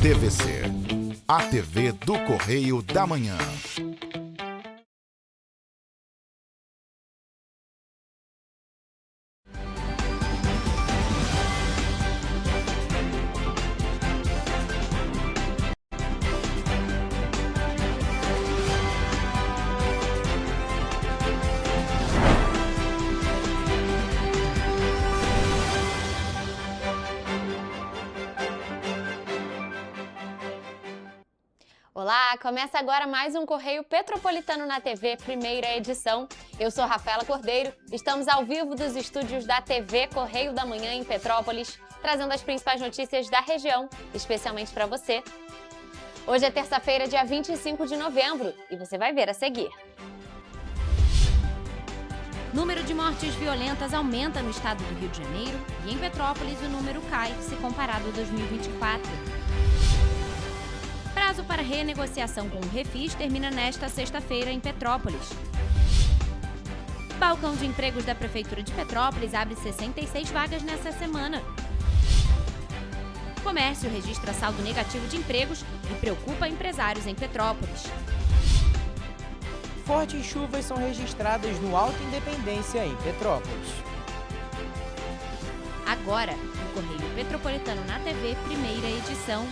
TVC, a TV do Correio da Manhã. Olá, começa agora mais um Correio Petropolitano na TV, primeira edição. Eu sou Rafaela Cordeiro, estamos ao vivo dos estúdios da TV Correio da Manhã em Petrópolis, trazendo as principais notícias da região, especialmente para você. Hoje é terça-feira, dia 25 de novembro, e você vai ver a seguir. Número de mortes violentas aumenta no estado do Rio de Janeiro e em Petrópolis o número cai se comparado a 2024. Prazo para renegociação com o Refis termina nesta sexta-feira em Petrópolis. Balcão de empregos da Prefeitura de Petrópolis abre 66 vagas nesta semana. Comércio registra saldo negativo de empregos e preocupa empresários em Petrópolis. Fortes chuvas são registradas no Alto Independência, em Petrópolis. Agora, o Correio Petropolitano na TV, primeira edição.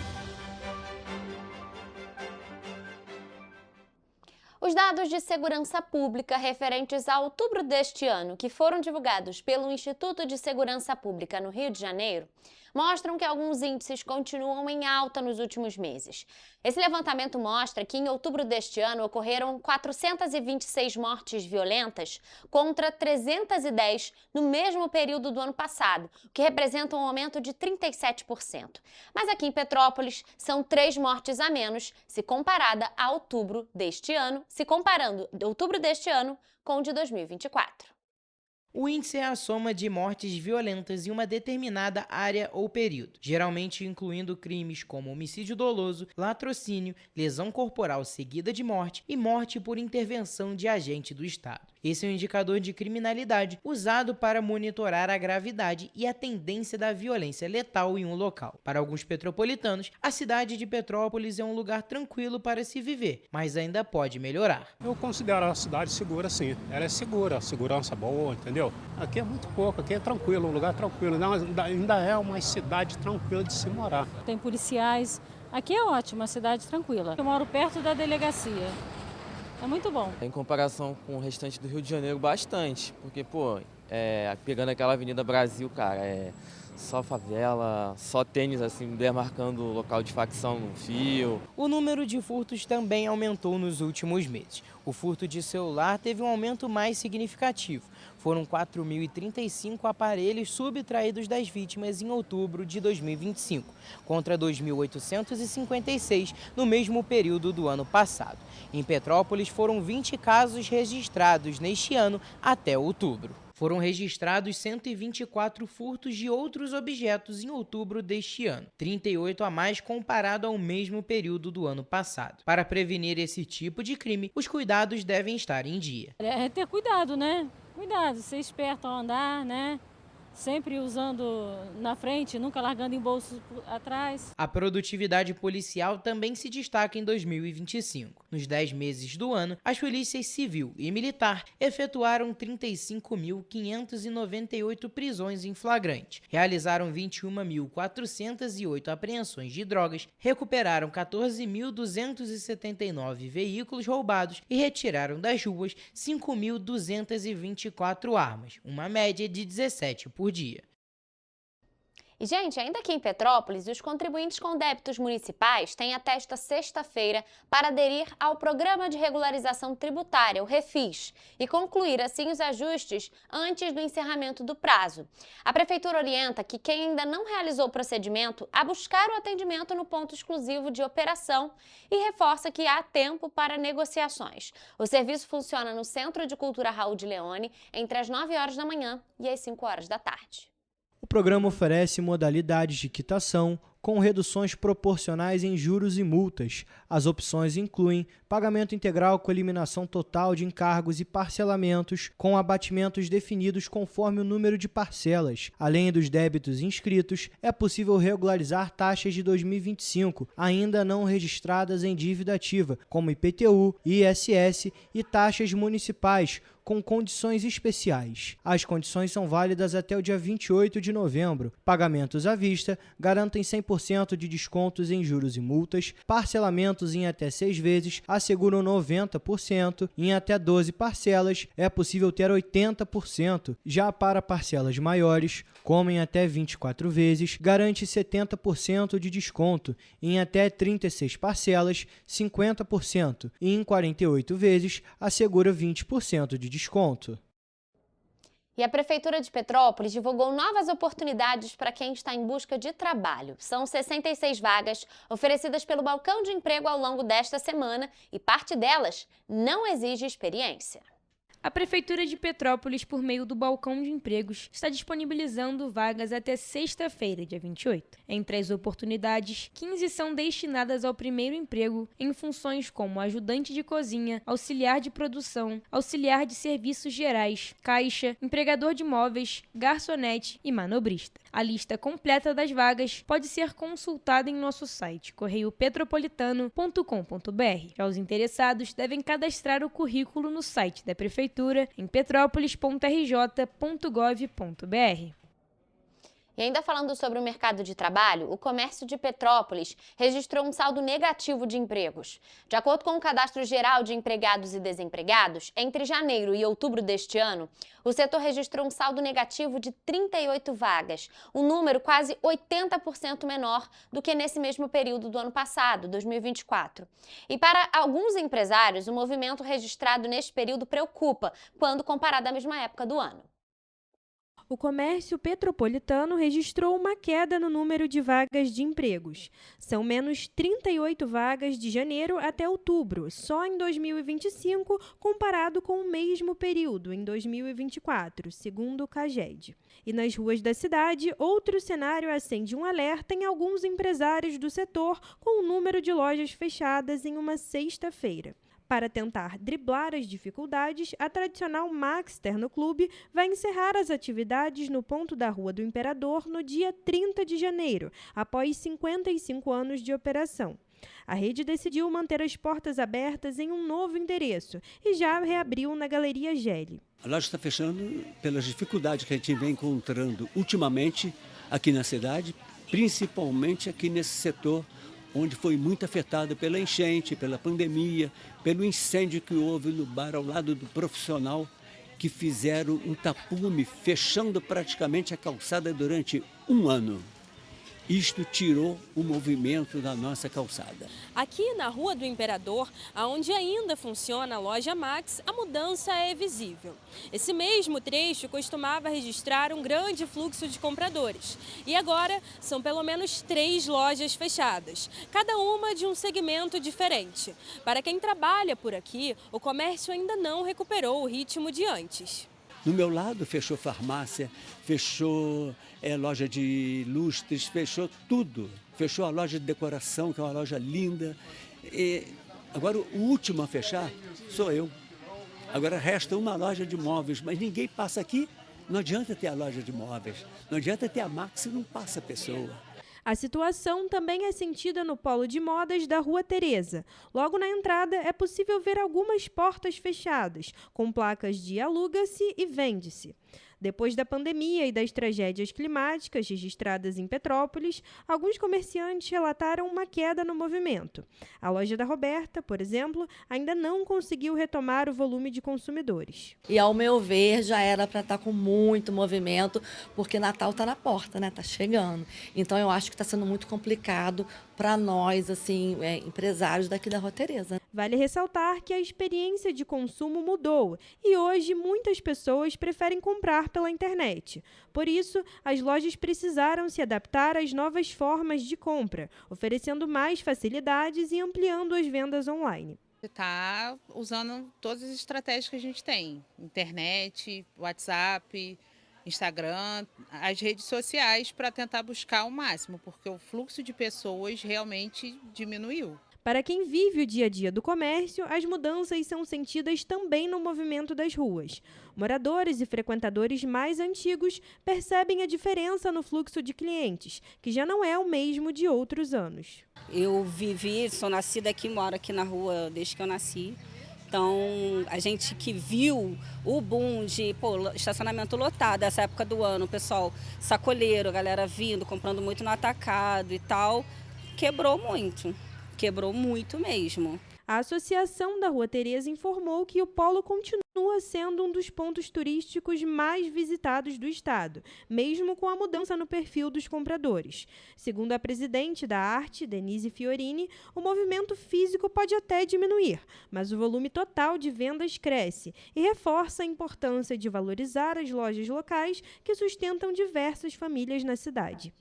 Os dados de segurança pública referentes a outubro deste ano, que foram divulgados pelo Instituto de Segurança Pública no Rio de Janeiro, mostram que alguns índices continuam em alta nos últimos meses. Esse levantamento mostra que em outubro deste ano ocorreram 426 mortes violentas contra 310 no mesmo período do ano passado, o que representa um aumento de 37%. Mas aqui em Petrópolis são 3 mortes a menos se comparada a outubro deste ano, se comparando outubro deste ano com o de 2024. O índice é a soma de mortes violentas em uma determinada área ou período, geralmente incluindo crimes como homicídio doloso, latrocínio, lesão corporal seguida de morte e morte por intervenção de agente do Estado. Esse é um indicador de criminalidade usado para monitorar a gravidade e a tendência da violência letal em um local. Para alguns petropolitanos, a cidade de Petrópolis é um lugar tranquilo para se viver, mas ainda pode melhorar. Eu considero a cidade segura, sim. Ela é segura, segurança boa, entendeu? Aqui é muito pouco, aqui é tranquilo, um lugar tranquilo. Ainda é uma cidade tranquila de se morar. Tem policiais. Aqui é ótimo, uma cidade tranquila. Eu moro perto da delegacia. É muito bom. Em comparação com o restante do Rio de Janeiro, bastante. Porque, pegando aquela Avenida Brasil, cara, só favela, só tênis assim, demarcando o local de facção no fio. O número de furtos também aumentou nos últimos meses. O furto de celular teve um aumento mais significativo. Foram 4.035 aparelhos subtraídos das vítimas em outubro de 2025, contra 2.856 no mesmo período do ano passado. Em Petrópolis, foram 20 casos registrados neste ano até outubro. Foram registrados 124 furtos de outros objetos em outubro deste ano, 38 a mais comparado ao mesmo período do ano passado. Para prevenir esse tipo de crime, os cuidados devem estar em dia. É ter cuidado, né? Cuidado, ser esperto ao andar, né? Sempre usando na frente, nunca largando em bolsos atrás. A produtividade policial também se destaca em 2025. Nos 10 meses do ano, as polícias civil e militar efetuaram 35.598 prisões em flagrante, realizaram 21.408 apreensões de drogas, recuperaram 14.279 veículos roubados e retiraram das ruas 5.224 armas, uma média de 17 por dia. E, gente, ainda aqui em Petrópolis, os contribuintes com débitos municipais têm até esta sexta-feira para aderir ao Programa de Regularização Tributária, o Refis, e concluir, assim, os ajustes antes do encerramento do prazo. A Prefeitura orienta que quem ainda não realizou o procedimento a buscar o atendimento no ponto exclusivo de operação e reforça que há tempo para negociações. O serviço funciona no Centro de Cultura Raul de Leone entre as 9 horas da manhã e as 5 horas da tarde. O programa oferece modalidades de quitação, com reduções proporcionais em juros e multas. As opções incluem pagamento integral com eliminação total de encargos e parcelamentos, com abatimentos definidos conforme o número de parcelas. Além dos débitos inscritos, é possível regularizar taxas de 2025, ainda não registradas em dívida ativa, como IPTU, ISS e taxas municipais, com condições especiais. As condições são válidas até o dia 28 de novembro. Pagamentos à vista garantem 100% de descontos em juros e multas, parcelamentos em até 6 vezes asseguram 90%, em até 12 parcelas é possível ter 80%. Já para parcelas maiores, como em até 24 vezes, garante 70% de desconto, em até 36 parcelas, 50%, e em 48 vezes assegura 20% de desconto. E a Prefeitura de Petrópolis divulgou novas oportunidades para quem está em busca de trabalho. São 66 vagas oferecidas pelo Balcão de Emprego ao longo desta semana e parte delas não exige experiência. A Prefeitura de Petrópolis, por meio do Balcão de Empregos, está disponibilizando vagas até sexta-feira, dia 28. Entre as oportunidades, 15 são destinadas ao primeiro emprego em funções como ajudante de cozinha, auxiliar de produção, auxiliar de serviços gerais, caixa, empregador de móveis, garçonete e manobrista. A lista completa das vagas pode ser consultada em nosso site correiopetropolitano.com.br. Já os interessados devem cadastrar o currículo no site da Prefeitura em petrópolis.rj.gov.br. E ainda falando sobre o mercado de trabalho, o comércio de Petrópolis registrou um saldo negativo de empregos. De acordo com o Cadastro Geral de Empregados e Desempregados, entre janeiro e outubro deste ano, o setor registrou um saldo negativo de 38 vagas, um número quase 80% menor do que nesse mesmo período do ano passado, 2024. E para alguns empresários, o movimento registrado neste período preocupa, quando comparado à mesma época do ano. O comércio petropolitano registrou uma queda no número de vagas de empregos. São menos 38 vagas de janeiro até outubro, só em 2025, comparado com o mesmo período, em 2024, segundo o CAGED. E nas ruas da cidade, outro cenário acende um alerta em alguns empresários do setor, com o número de lojas fechadas em uma sexta-feira. Para tentar driblar as dificuldades, a tradicional Max Ternoclube vai encerrar as atividades no ponto da Rua do Imperador no dia 30 de janeiro, após 55 anos de operação. A rede decidiu manter as portas abertas em um novo endereço e já reabriu na Galeria Gelli. A loja está fechando pelas dificuldades que a gente vem encontrando ultimamente aqui na cidade, principalmente aqui nesse setor onde foi muito afetado pela enchente, pela pandemia, pelo incêndio que houve no bar ao lado do Profissional, que fizeram um tapume, fechando praticamente a calçada durante um ano. Isto tirou o movimento da nossa calçada. Aqui na Rua do Imperador, onde ainda funciona a loja Max, a mudança é visível. Esse mesmo trecho costumava registrar um grande fluxo de compradores. E agora são pelo menos 3 lojas fechadas, cada uma de um segmento diferente. Para quem trabalha por aqui, o comércio ainda não recuperou o ritmo de antes. No meu lado fechou farmácia, fechou loja de lustres, fechou tudo. Fechou a loja de decoração, que é uma loja linda. E agora o último a fechar sou eu. Agora resta uma loja de móveis, mas ninguém passa aqui. Não adianta ter a loja de móveis, não adianta ter a Max se não passa pessoa. A situação também é sentida no polo de modas da Rua Teresa. Logo na entrada é possível ver algumas portas fechadas, com placas de aluga-se e vende-se. Depois da pandemia e das tragédias climáticas registradas em Petrópolis, alguns comerciantes relataram uma queda no movimento. A loja da Roberta, por exemplo, ainda não conseguiu retomar o volume de consumidores. E, ao meu ver, já era para estar com muito movimento, porque Natal está na porta, né? Está chegando. Então, eu acho que está sendo muito complicado para nós, assim, empresários daqui da Rua Teresa. Vale ressaltar que a experiência de consumo mudou e hoje muitas pessoas preferem comprar pela internet. Por isso, as lojas precisaram se adaptar às novas formas de compra, oferecendo mais facilidades e ampliando as vendas online. Está usando todas as estratégias que a gente tem, internet, WhatsApp, Instagram, as redes sociais, para tentar buscar o máximo, porque o fluxo de pessoas realmente diminuiu. Para quem vive o dia a dia do comércio, as mudanças são sentidas também no movimento das ruas. Moradores e frequentadores mais antigos percebem a diferença no fluxo de clientes, que já não é o mesmo de outros anos. Eu sou nascida aqui, moro aqui na rua desde que eu nasci. Então, a gente que viu o boom de estacionamento lotado, essa época do ano, o pessoal sacoleiro, a galera vindo, comprando muito no atacado e tal, quebrou muito mesmo. A Associação da Rua Tereza informou que o polo continua sendo um dos pontos turísticos mais visitados do estado, mesmo com a mudança no perfil dos compradores. Segundo a presidente da Arte, Denise Fiorini, o movimento físico pode até diminuir, mas o volume total de vendas cresce e reforça a importância de valorizar as lojas locais que sustentam diversas famílias na cidade.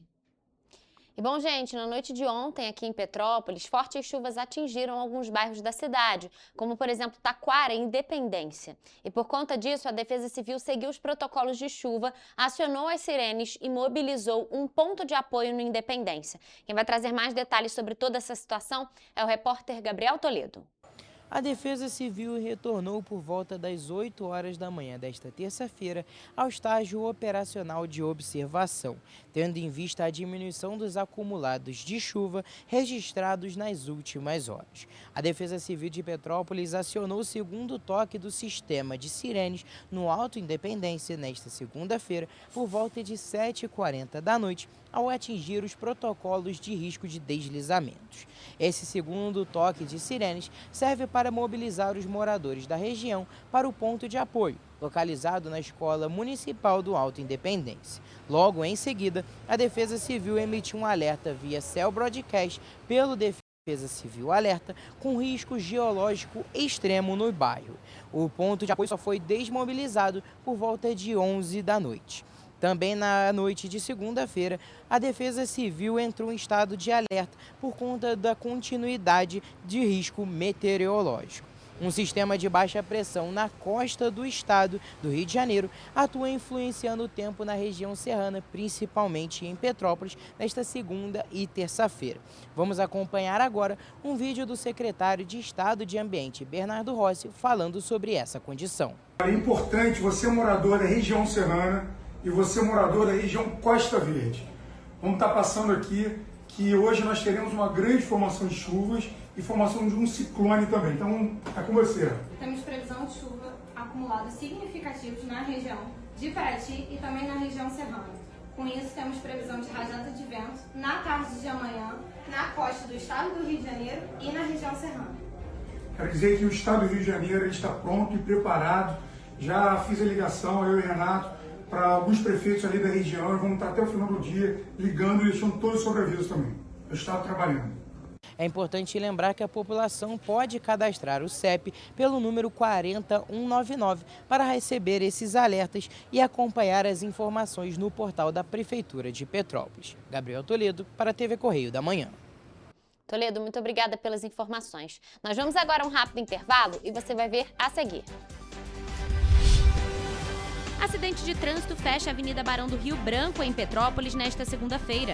E bom, gente, na noite de ontem, aqui em Petrópolis, fortes chuvas atingiram alguns bairros da cidade, como, por exemplo, Taquara e Independência. E por conta disso, a Defesa Civil seguiu os protocolos de chuva, acionou as sirenes e mobilizou um ponto de apoio no Independência. Quem vai trazer mais detalhes sobre toda essa situação é o repórter Gabriel Toledo. A Defesa Civil retornou por volta das 8 horas da manhã desta terça-feira ao estágio operacional de observação, tendo em vista a diminuição dos acumulados de chuva registrados nas últimas horas. A Defesa Civil de Petrópolis acionou o segundo toque do sistema de sirenes no Alto Independência nesta segunda-feira por volta de 7h40 da noite, ao atingir os protocolos de risco de deslizamentos. Esse segundo toque de sirenes serve para mobilizar os moradores da região para o ponto de apoio, localizado na Escola Municipal do Alto Independência. Logo em seguida, a Defesa Civil emitiu um alerta via Cell Broadcast pelo Defesa Civil Alerta com risco geológico extremo no bairro. O ponto de apoio só foi desmobilizado por volta de 11 da noite. Também na noite de segunda-feira, a Defesa Civil entrou em estado de alerta por conta da continuidade de risco meteorológico. Um sistema de baixa pressão na costa do estado do Rio de Janeiro atua influenciando o tempo na região serrana, principalmente em Petrópolis, nesta segunda e terça-feira. Vamos acompanhar agora um vídeo do secretário de Estado de Ambiente, Bernardo Rossi, falando sobre essa condição. É importante você, morador da região serrana, e você, morador da região Costa Verde. Vamos estar passando aqui que hoje nós teremos uma grande formação de chuvas e formação de um ciclone também. Então, é com você. Temos previsão de chuva acumulados significativos na região de Paraty e também na região serrana. Com isso, temos previsão de rajada de vento na tarde de amanhã, na costa do estado do Rio de Janeiro e na região serrana. Quero dizer que o estado do Rio de Janeiro está pronto e preparado. Já fiz a ligação, eu e o Renato, para alguns prefeitos ali da região, e vamos estar até o final do dia ligando e deixando todos os sobreavisos também. Eu estava trabalhando. É importante lembrar que a população pode cadastrar o CEP pelo número 40199 para receber esses alertas e acompanhar as informações no portal da Prefeitura de Petrópolis. Gabriel Toledo, para a TV Correio da Manhã. Toledo, muito obrigada pelas informações. Nós vamos agora a um rápido intervalo e você vai ver a seguir. Acidente de trânsito fecha a Avenida Barão do Rio Branco, em Petrópolis, nesta segunda-feira.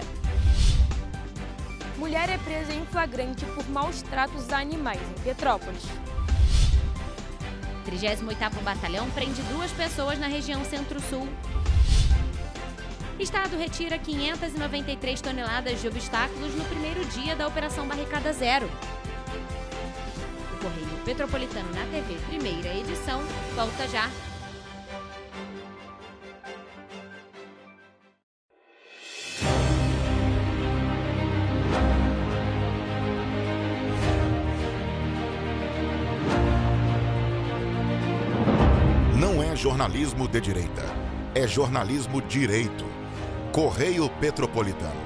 Mulher é presa em flagrante por maus tratos a animais, em Petrópolis. 38º Batalhão prende 2 pessoas na região Centro-Sul. Estado retira 593 toneladas de obstáculos no primeiro dia da Operação Barricada Zero. O Correio Petropolitano na TV, primeira edição, volta já. Não é jornalismo de direita, é jornalismo direito. Correio Petropolitano.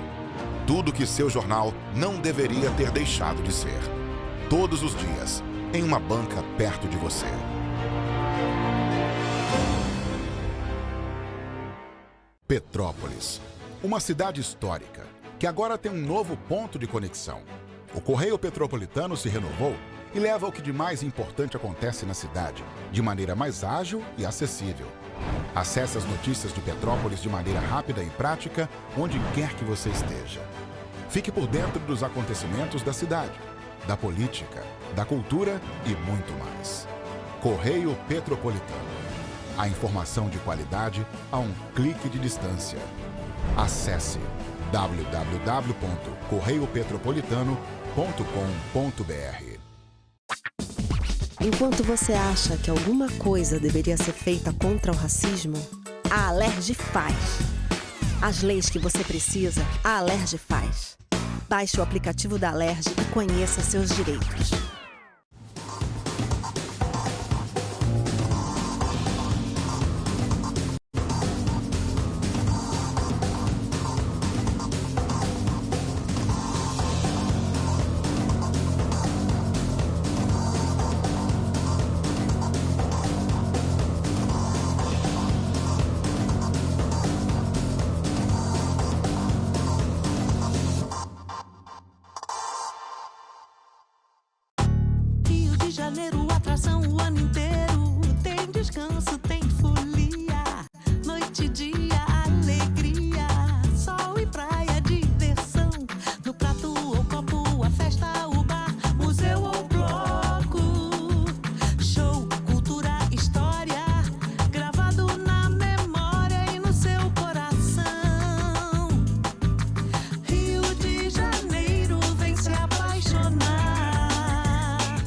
Tudo que seu jornal não deveria ter deixado de ser. Todos os dias, em uma banca perto de você. Petrópolis, uma cidade histórica, que agora tem um novo ponto de conexão. O Correio Petropolitano se renovou e leva o que de mais importante acontece na cidade, de maneira mais ágil e acessível. Acesse as notícias de Petrópolis de maneira rápida e prática, onde quer que você esteja. Fique por dentro dos acontecimentos da cidade, da política, da cultura e muito mais. Correio Petropolitano. A informação de qualidade a um clique de distância. Acesse www.correiopetropolitano.com.br. Enquanto você acha que alguma coisa deveria ser feita contra o racismo, a Alerj faz. As leis que você precisa, a Alerj faz. Baixe o aplicativo da Alerj e conheça seus direitos. Rio de Janeiro, atração o ano inteiro. Tem descanso, tem folia. Noite e dia, alegria. Sol e praia, diversão. No prato ou copo, a festa, o bar, museu ou bloco. Show, cultura, história. Gravado na memória e no seu coração. Rio de Janeiro, vem se apaixonar.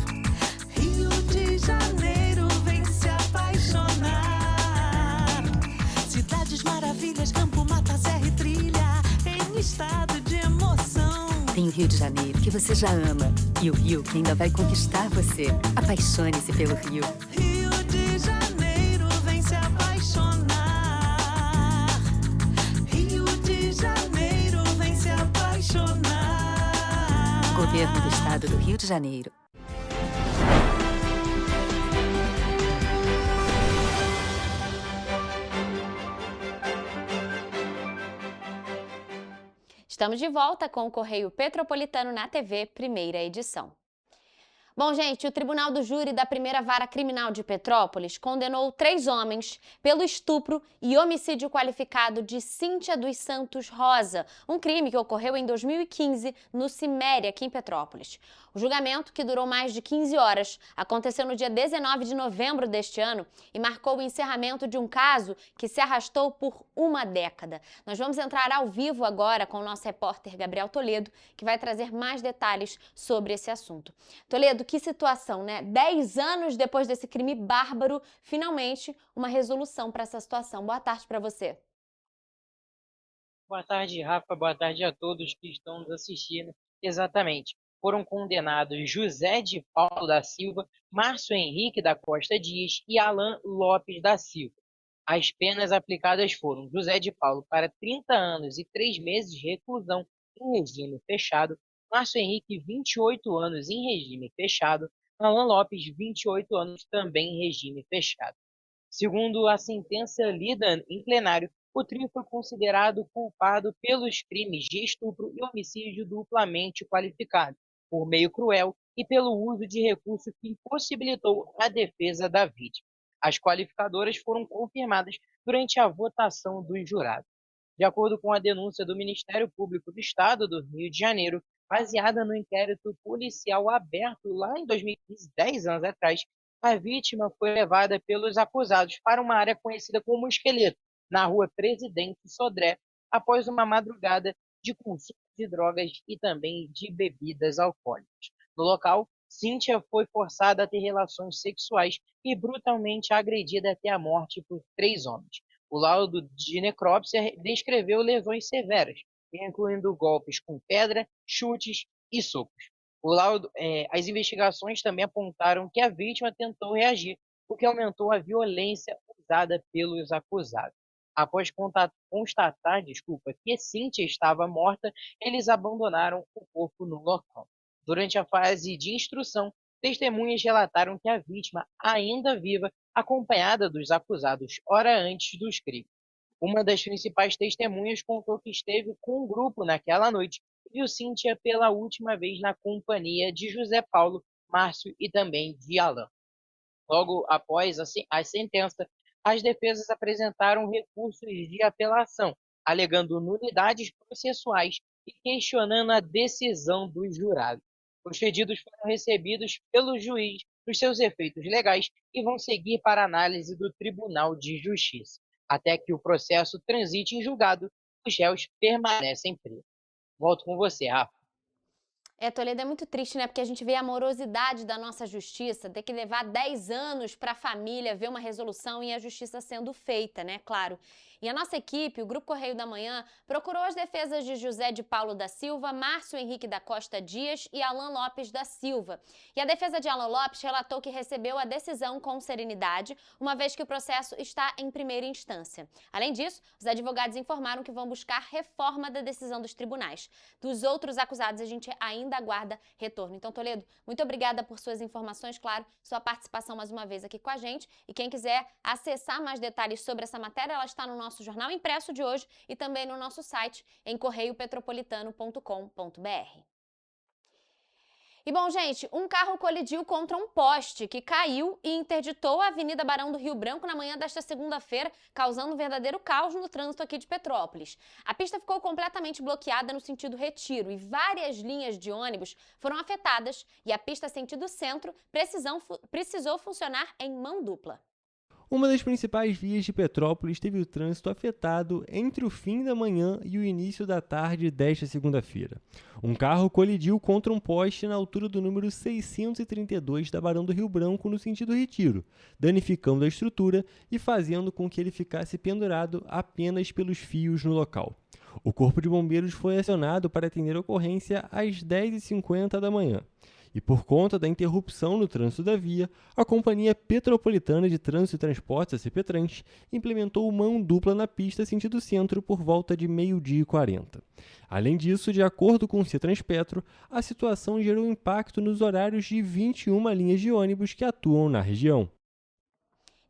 Rio de Janeiro, vem se apaixonar. Cidades maravilhas, campo, mata, serra e trilha, em estado de emoção. Tem o Rio de Janeiro, que você já ama, e o Rio que ainda vai conquistar você. Apaixone-se pelo Rio. Rio de Janeiro, vem se apaixonar. Rio de Janeiro, vem se apaixonar. Governo do Estado do Rio de Janeiro. Estamos de volta com o Correio Petropolitano na TV, primeira edição. Bom, gente, o Tribunal do Júri da Primeira Vara Criminal de Petrópolis condenou 3 homens pelo estupro e homicídio qualificado de Cíntia dos Santos Rosa, um crime que ocorreu em 2015 no Ciméria, aqui em Petrópolis. O julgamento, que durou mais de 15 horas, aconteceu no dia 19 de novembro deste ano e marcou o encerramento de um caso que se arrastou por uma década. Nós vamos entrar ao vivo agora com o nosso repórter Gabriel Toledo, que vai trazer mais detalhes sobre esse assunto. Toledo, que situação, né? 10 anos depois desse crime bárbaro, finalmente uma resolução para essa situação. Boa tarde para você. Boa tarde, Rafa. Boa tarde a todos que estão nos assistindo. Exatamente. Foram condenados José de Paulo da Silva, Márcio Henrique da Costa Dias e Alan Lopes da Silva. As penas aplicadas foram José de Paulo para 30 anos e 3 meses de reclusão em regime fechado, Márcio Henrique 28 anos em regime fechado, Alan Lopes 28 anos também em regime fechado. Segundo a sentença lida em plenário, o trio foi considerado culpado pelos crimes de estupro e homicídio duplamente qualificado, por meio cruel e pelo uso de recurso que impossibilitou a defesa da vítima. As qualificadoras foram confirmadas durante a votação dos jurados. De acordo com a denúncia do Ministério Público do Estado do Rio de Janeiro, baseada no inquérito policial aberto lá em 2015, 10 anos atrás, a vítima foi levada pelos acusados para uma área conhecida como Esqueleto, na rua Presidente Sodré, após uma madrugada de consumo de drogas e também de bebidas alcoólicas. No local, Cíntia foi forçada a ter relações sexuais e brutalmente agredida até a morte por 3 homens. O laudo de necrópsia descreveu lesões severas, incluindo golpes com pedra, chutes e socos. As investigações também apontaram que a vítima tentou reagir, o que aumentou a violência usada pelos acusados. Após constatar que Cíntia estava morta, eles abandonaram o corpo no local. Durante a fase de instrução, testemunhas relataram que a vítima, ainda viva, acompanhada dos acusados hora antes dos crimes. Uma das principais testemunhas contou que esteve com um grupo naquela noite e viu Cíntia pela última vez na companhia de José Paulo, Márcio e também de Alan. Logo após a sentença, as defesas apresentaram recursos de apelação, alegando nulidades processuais e questionando a decisão dos jurados. Os pedidos foram recebidos pelo juiz nos seus efeitos legais e vão seguir para análise do Tribunal de Justiça. Até que o processo transite em julgado, os réus permanecem presos. Volto com você, Rafa. Toledo, é muito triste, né? Porque a gente vê a morosidade da nossa justiça, ter que levar 10 anos para a família ver uma resolução e a justiça sendo feita, né? Claro. E a nossa equipe, o Grupo Correio da Manhã, procurou as defesas de José de Paulo da Silva, Márcio Henrique da Costa Dias e Alan Lopes da Silva. E a defesa de Alan Lopes relatou que recebeu a decisão com serenidade, uma vez que o processo está em primeira instância. Além disso, os advogados informaram que vão buscar reforma da decisão dos tribunais. Dos outros acusados, a gente ainda aguarda retorno. Então, Toledo, muito obrigada por suas informações, claro, sua participação mais uma vez aqui com a gente. E quem quiser acessar mais detalhes sobre essa matéria, ela está no nosso jornal impresso de hoje e também no nosso site em correiopetropolitano.com.br. E bom, gente, um carro colidiu contra um poste que caiu e interditou a Avenida Barão do Rio Branco na manhã desta segunda-feira, causando um verdadeiro caos no trânsito aqui de Petrópolis. A pista ficou completamente bloqueada no sentido Retiro e várias linhas de ônibus foram afetadas e a pista sentido centro precisou funcionar em mão dupla. Uma das principais vias de Petrópolis teve o trânsito afetado entre o fim da manhã e o início da tarde desta segunda-feira. Um carro colidiu contra um poste na altura do número 632 da Barão do Rio Branco no sentido Retiro, danificando a estrutura e fazendo com que ele ficasse pendurado apenas pelos fios no local. O Corpo de Bombeiros foi acionado para atender a ocorrência às 10h50 da manhã. E por conta da interrupção no trânsito da via, a Companhia Petropolitana de Trânsito e Transportes, a CPTrans, implementou mão dupla na pista sentido centro por volta de 12h40. Além disso, de acordo com o CETranspetro, a situação gerou impacto nos horários de 21 linhas de ônibus que atuam na região.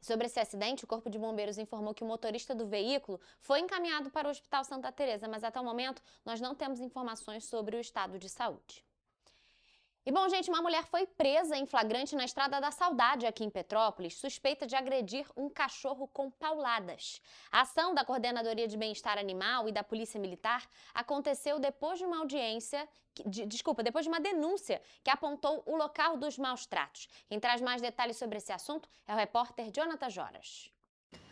Sobre esse acidente, o Corpo de Bombeiros informou que o motorista do veículo foi encaminhado para o Hospital Santa Teresa, mas até o momento nós não temos informações sobre o estado de saúde. E bom, gente, uma mulher foi presa em flagrante na Estrada da Saudade, aqui em Petrópolis, suspeita de agredir um cachorro com pauladas. A ação da Coordenadoria de Bem-Estar Animal e da Polícia Militar aconteceu depois de uma depois de uma denúncia que apontou o local dos maus tratos. Quem traz mais detalhes sobre esse assunto é o repórter Jonathan Joras.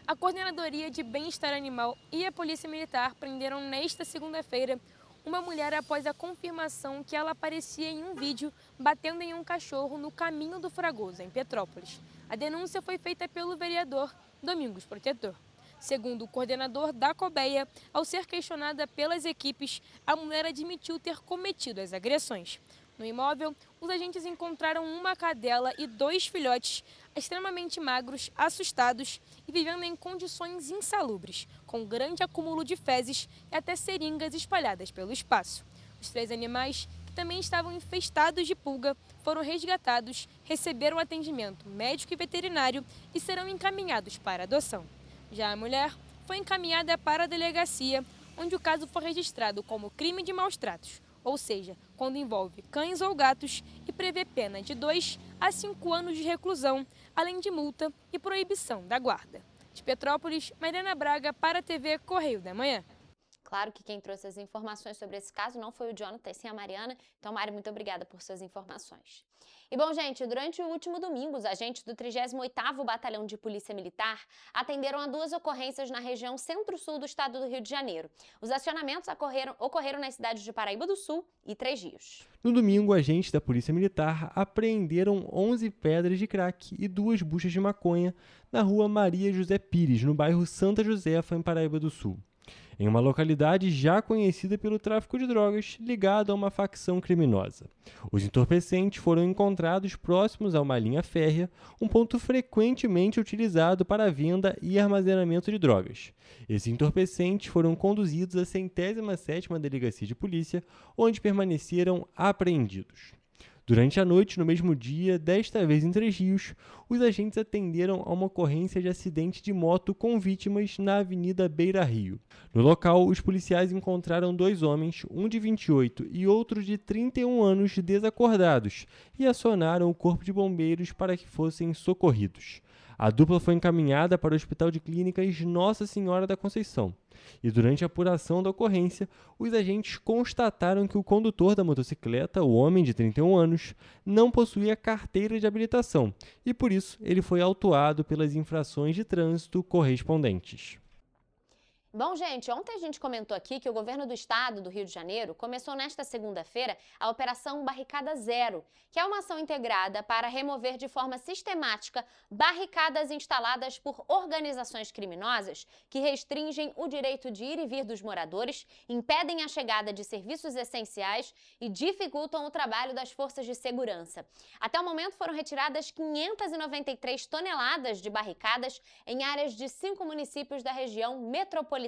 A Coordenadoria de Bem-Estar Animal e a Polícia Militar prenderam nesta segunda-feira uma mulher após a confirmação que ela aparecia em um vídeo batendo em um cachorro no Caminho do Fragoso, em Petrópolis. A denúncia foi feita pelo vereador Domingos Protetor. Segundo o coordenador da Cobeia, ao ser questionada pelas equipes, a mulher admitiu ter cometido as agressões. No imóvel, os agentes encontraram uma cadela e 2 filhotes extremamente magros, assustados e vivendo em condições insalubres, com grande acúmulo de fezes e até seringas espalhadas pelo espaço. Os 3 animais, que também estavam infestados de pulga, foram resgatados, receberam atendimento médico e veterinário e serão encaminhados para adoção. Já a mulher foi encaminhada para a delegacia, onde o caso foi registrado como crime de maus tratos, ou seja, quando envolve cães ou gatos e prevê pena de 2 a 5 anos de reclusão, além de multa e proibição da guarda. De Petrópolis, Mariana Braga para a TV Correio da Manhã. Claro que quem trouxe as informações sobre esse caso não foi o Jonathan, sim a Mariana. Então, Mari, muito obrigada por suas informações. E bom, gente, durante o último domingo, os agentes do 38º Batalhão de Polícia Militar atenderam a 2 ocorrências na região centro-sul do estado do Rio de Janeiro. Os acionamentos ocorreram nas cidades de Paraíba do Sul e Três Rios. No domingo, agentes da Polícia Militar apreenderam 11 pedras de crack e 2 buchas de maconha na rua Maria José Pires, no bairro Santa Josefa, em Paraíba do Sul, em uma localidade já conhecida pelo tráfico de drogas ligado a uma facção criminosa. Os entorpecentes foram encontrados próximos a uma linha férrea, um ponto frequentemente utilizado para a venda e armazenamento de drogas. Esses entorpecentes foram conduzidos à 107ª Delegacia de Polícia, onde permaneceram apreendidos. Durante a noite, no mesmo dia, desta vez em Três Rios, os agentes atenderam a uma ocorrência de acidente de moto com vítimas na Avenida Beira Rio. No local, os policiais encontraram 2 homens, um de 28 e outro de 31 anos, desacordados, e acionaram o Corpo de Bombeiros para que fossem socorridos. A dupla foi encaminhada para o Hospital de Clínicas Nossa Senhora da Conceição. E durante a apuração da ocorrência, os agentes constataram que o condutor da motocicleta, o homem de 31 anos, não possuía carteira de habilitação e, por isso, ele foi autuado pelas infrações de trânsito correspondentes. Bom, gente, ontem a gente comentou aqui que o governo do estado do Rio de Janeiro começou nesta segunda-feira a Operação Barricada Zero, que é uma ação integrada para remover de forma sistemática barricadas instaladas por organizações criminosas que restringem o direito de ir e vir dos moradores, impedem a chegada de serviços essenciais e dificultam o trabalho das forças de segurança. Até o momento foram retiradas 593 toneladas de barricadas em áreas de 5 municípios da região metropolitana.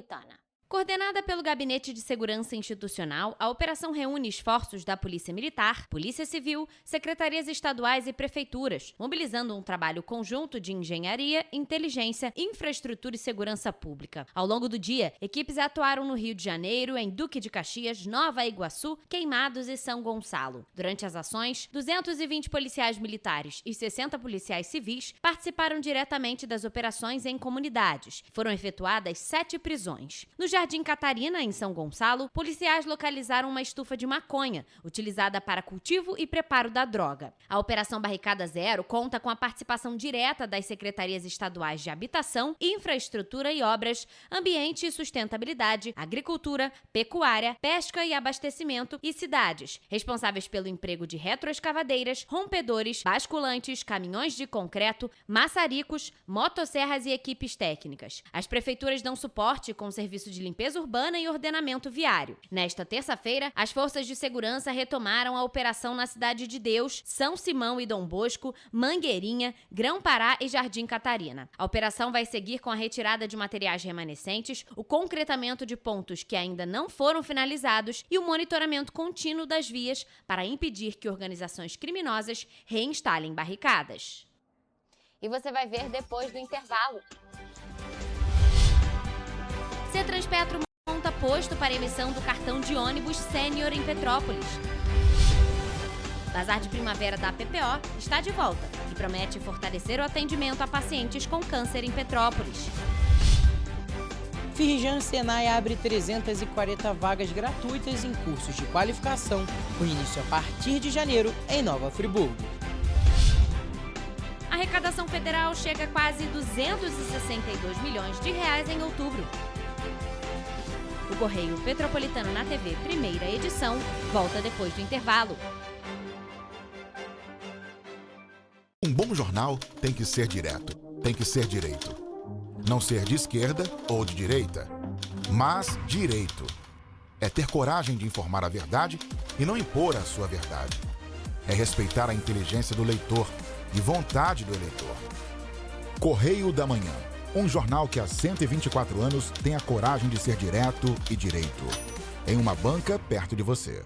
Coordenada pelo Gabinete de Segurança Institucional, a operação reúne esforços da Polícia Militar, Polícia Civil, secretarias estaduais e prefeituras, mobilizando um trabalho conjunto de engenharia, inteligência, infraestrutura e segurança pública. Ao longo do dia, equipes atuaram no Rio de Janeiro, em Duque de Caxias, Nova Iguaçu, Queimados e São Gonçalo. Durante as ações, 220 policiais militares e 60 policiais civis participaram diretamente das operações em comunidades. Foram efetuadas 7 prisões. No Jardim Catarina, em São Gonçalo, policiais localizaram uma estufa de maconha, utilizada para cultivo e preparo da droga. A Operação Barricada Zero conta com a participação direta das secretarias estaduais de Habitação, Infraestrutura e Obras, Ambiente e Sustentabilidade, Agricultura, Pecuária, Pesca e Abastecimento e cidades, responsáveis pelo emprego de retroescavadeiras, rompedores, basculantes, caminhões de concreto, maçaricos, motosserras e equipes técnicas. As prefeituras dão suporte com serviço de limpeza urbana e ordenamento viário. Nesta terça-feira, as forças de segurança retomaram a operação na Cidade de Deus, São Simão e Dom Bosco, Mangueirinha, Grão-Pará e Jardim Catarina. A operação vai seguir com a retirada de materiais remanescentes, o concretamento de pontos que ainda não foram finalizados e o monitoramento contínuo das vias para impedir que organizações criminosas reinstalem barricadas. E você vai ver depois do intervalo. Transpetro monta posto para emissão do cartão de ônibus sênior em Petrópolis. Bazar de Primavera da PPO está de volta e promete fortalecer o atendimento a pacientes com câncer em Petrópolis. Firjan Senai abre 340 vagas gratuitas em cursos de qualificação, com início a partir de janeiro em Nova Friburgo. A arrecadação federal chega a quase 262 milhões de reais em outubro. O Correio Petropolitano na TV, primeira edição, volta depois do intervalo. Um bom jornal tem que ser direto, tem que ser direito. Não ser de esquerda ou de direita, mas direito. É ter coragem de informar a verdade e não impor a sua verdade. É respeitar a inteligência do leitor e vontade do eleitor. Correio da Manhã. Um jornal que há 124 anos tem a coragem de ser direto e direito. Em uma banca perto de você.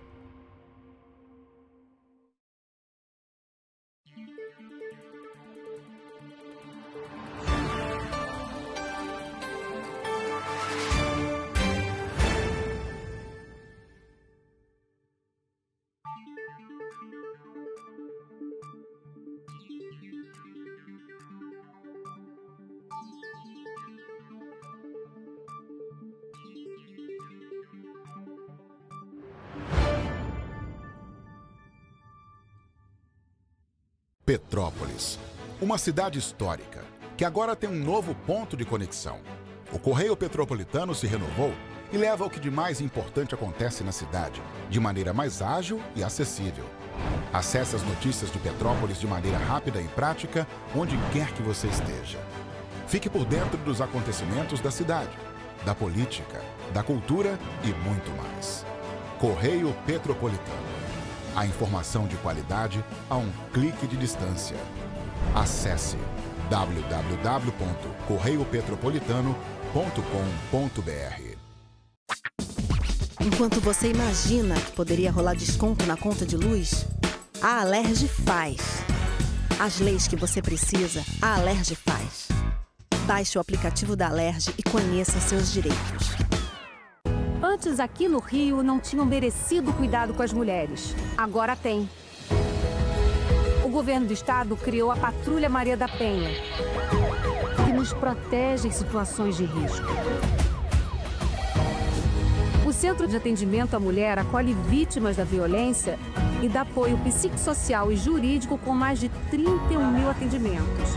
Petrópolis, uma cidade histórica, que agora tem um novo ponto de conexão. O Correio Petropolitano se renovou e leva o que de mais importante acontece na cidade, de maneira mais ágil e acessível. Acesse as notícias de Petrópolis de maneira rápida e prática, onde quer que você esteja. Fique por dentro dos acontecimentos da cidade, da política, da cultura e muito mais. Correio Petropolitano. A informação de qualidade a um clique de distância. Acesse www.correiopetropolitano.com.br. Enquanto você imagina que poderia rolar desconto na conta de luz, a Alerj faz. As leis que você precisa, a Alerj faz. Baixe o aplicativo da Alerj e conheça seus direitos. Antes, aqui no Rio, não tinham merecido cuidado com as mulheres. Agora tem. O governo do estado criou a Patrulha Maria da Penha. nos protege em situações de risco. O Centro de Atendimento à Mulher acolhe vítimas da violência e dá apoio psicossocial e jurídico com mais de 31 mil atendimentos.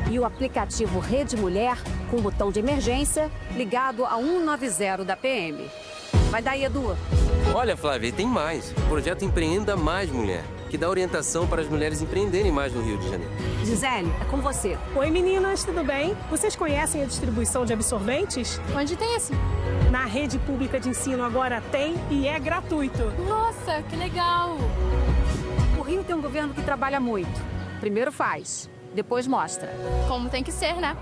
E o aplicativo Rede Mulher, com botão de emergência, ligado a 190 da PM. Vai daí, Edu. Olha, Flávia, tem mais. O projeto Empreenda Mais Mulher, que dá orientação para as mulheres empreenderem mais no Rio de Janeiro. Gisele, é com você. Oi, meninas, tudo bem? Vocês conhecem a distribuição de absorventes? Onde tem esse? Na rede pública de ensino agora tem e é gratuito. Nossa, que legal! O Rio tem um governo que trabalha muito. Primeiro faz, depois mostra. Como tem que ser, né?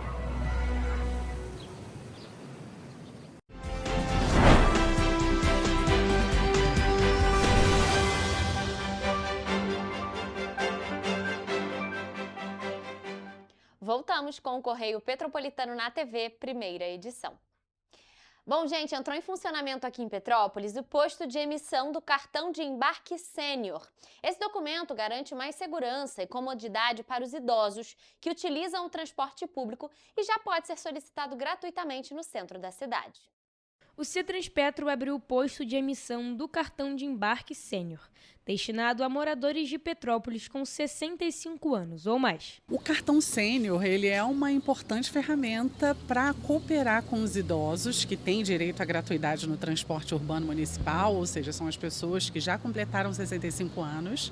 Voltamos com o Correio Petropolitano na TV, primeira edição. Bom, gente, entrou em funcionamento aqui em Petrópolis o posto de emissão do cartão de embarque sênior. Esse documento garante mais segurança e comodidade para os idosos que utilizam o transporte público e já pode ser solicitado gratuitamente no centro da cidade. O Cetranspetro abriu o posto de emissão do cartão de embarque sênior, destinado a moradores de Petrópolis com 65 anos ou mais. O cartão sênior, ele é uma importante ferramenta para cooperar com os idosos que têm direito à gratuidade no transporte urbano municipal, ou seja, são as pessoas que já completaram 65 anos,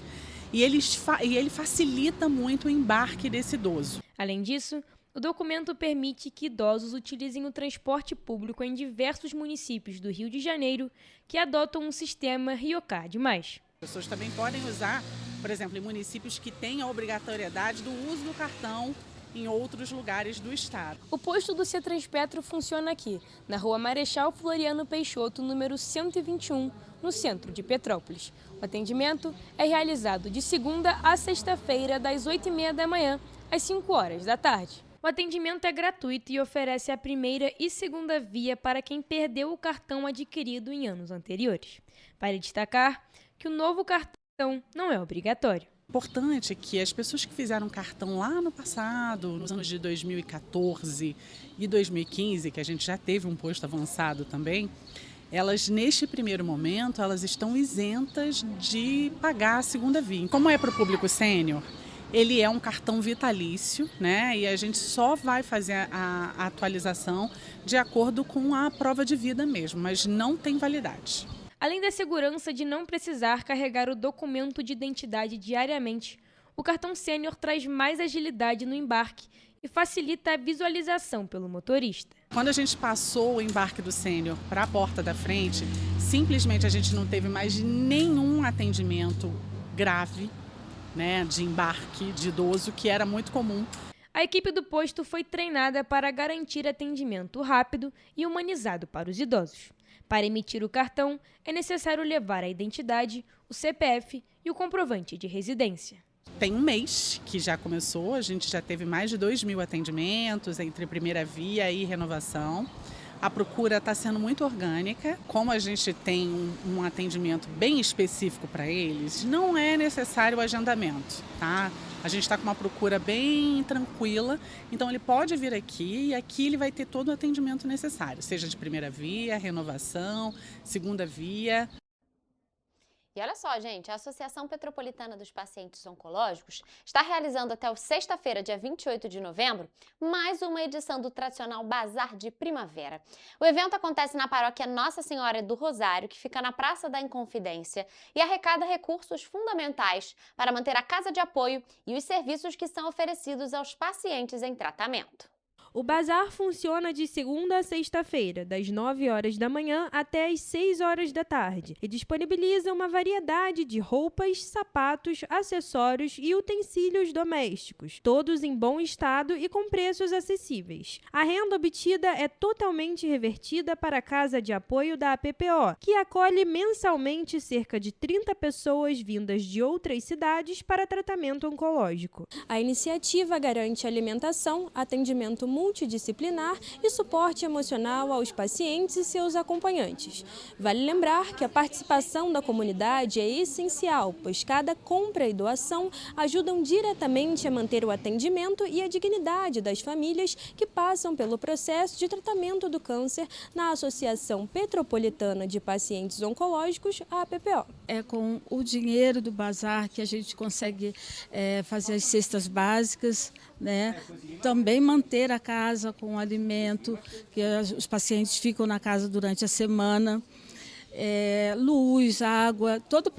e ele facilita muito o embarque desse idoso. Além disso, o documento permite que idosos utilizem o transporte público em diversos municípios do Rio de Janeiro que adotam um sistema RioCard+. As pessoas também podem usar, por exemplo, em municípios que têm a obrigatoriedade do uso do cartão em outros lugares do estado. O posto do Cetranspetro funciona aqui, na Rua Marechal Floriano Peixoto, número 121, no centro de Petrópolis. O atendimento é realizado de segunda a sexta-feira, das 8h30 da manhã às 5 horas da tarde. O atendimento é gratuito e oferece a primeira e segunda via para quem perdeu o cartão adquirido em anos anteriores. Vale destacar que o novo cartão não é obrigatório. Importante que as pessoas que fizeram cartão lá no passado, nos anos de 2014 e 2015, que a gente já teve um posto avançado também, elas, neste primeiro momento, elas estão isentas de pagar a segunda via. Como é para o público sênior, ele é um cartão vitalício, né? E a gente só vai fazer a atualização de acordo com a prova de vida mesmo, mas não tem validade. Além da segurança de não precisar carregar o documento de identidade diariamente, o cartão sênior traz mais agilidade no embarque e facilita a visualização pelo motorista. Quando a gente passou o embarque do sênior para a porta da frente, simplesmente a gente não teve mais nenhum atendimento grave, né, de embarque de idoso, que era muito comum. A equipe do posto foi treinada para garantir atendimento rápido e humanizado para os idosos. Para emitir o cartão, é necessário levar a identidade, o CPF e o comprovante de residência. Tem um mês que já começou, a gente já teve mais de 2.000 atendimentos entre primeira via e renovação. A procura está sendo muito orgânica. Como a gente tem um atendimento bem específico para eles, não é necessário o agendamento, tá? A gente está com uma procura bem tranquila, então ele pode vir aqui e aqui ele vai ter todo o atendimento necessário, seja de primeira via, renovação, segunda via. E olha só, gente, a Associação Petropolitana dos Pacientes Oncológicos está realizando até sexta-feira, dia 28 de novembro, mais uma edição do tradicional Bazar de Primavera. O evento acontece na paróquia Nossa Senhora do Rosário, que fica na Praça da Inconfidência, e arrecada recursos fundamentais para manter a casa de apoio e os serviços que são oferecidos aos pacientes em tratamento. O bazar funciona de segunda a sexta-feira, das 9 horas da manhã até as 6 horas da tarde, e disponibiliza uma variedade de roupas, sapatos, acessórios e utensílios domésticos, todos em bom estado e com preços acessíveis. A renda obtida é totalmente revertida para a Casa de Apoio da APPO, que acolhe mensalmente cerca de 30 pessoas vindas de outras cidades para tratamento oncológico. A iniciativa garante alimentação, atendimento multidisciplinar e suporte emocional aos pacientes e seus acompanhantes. Vale lembrar que a participação da comunidade é essencial, pois cada compra e doação ajudam diretamente a manter o atendimento e a dignidade das famílias que passam pelo processo de tratamento do câncer na Associação Petropolitana de Pacientes Oncológicos, a APPO. É com o dinheiro do bazar que a gente consegue fazer as cestas básicas, né? Também manter a casa com alimento, que os pacientes ficam na casa durante a semana. Luz, água, todo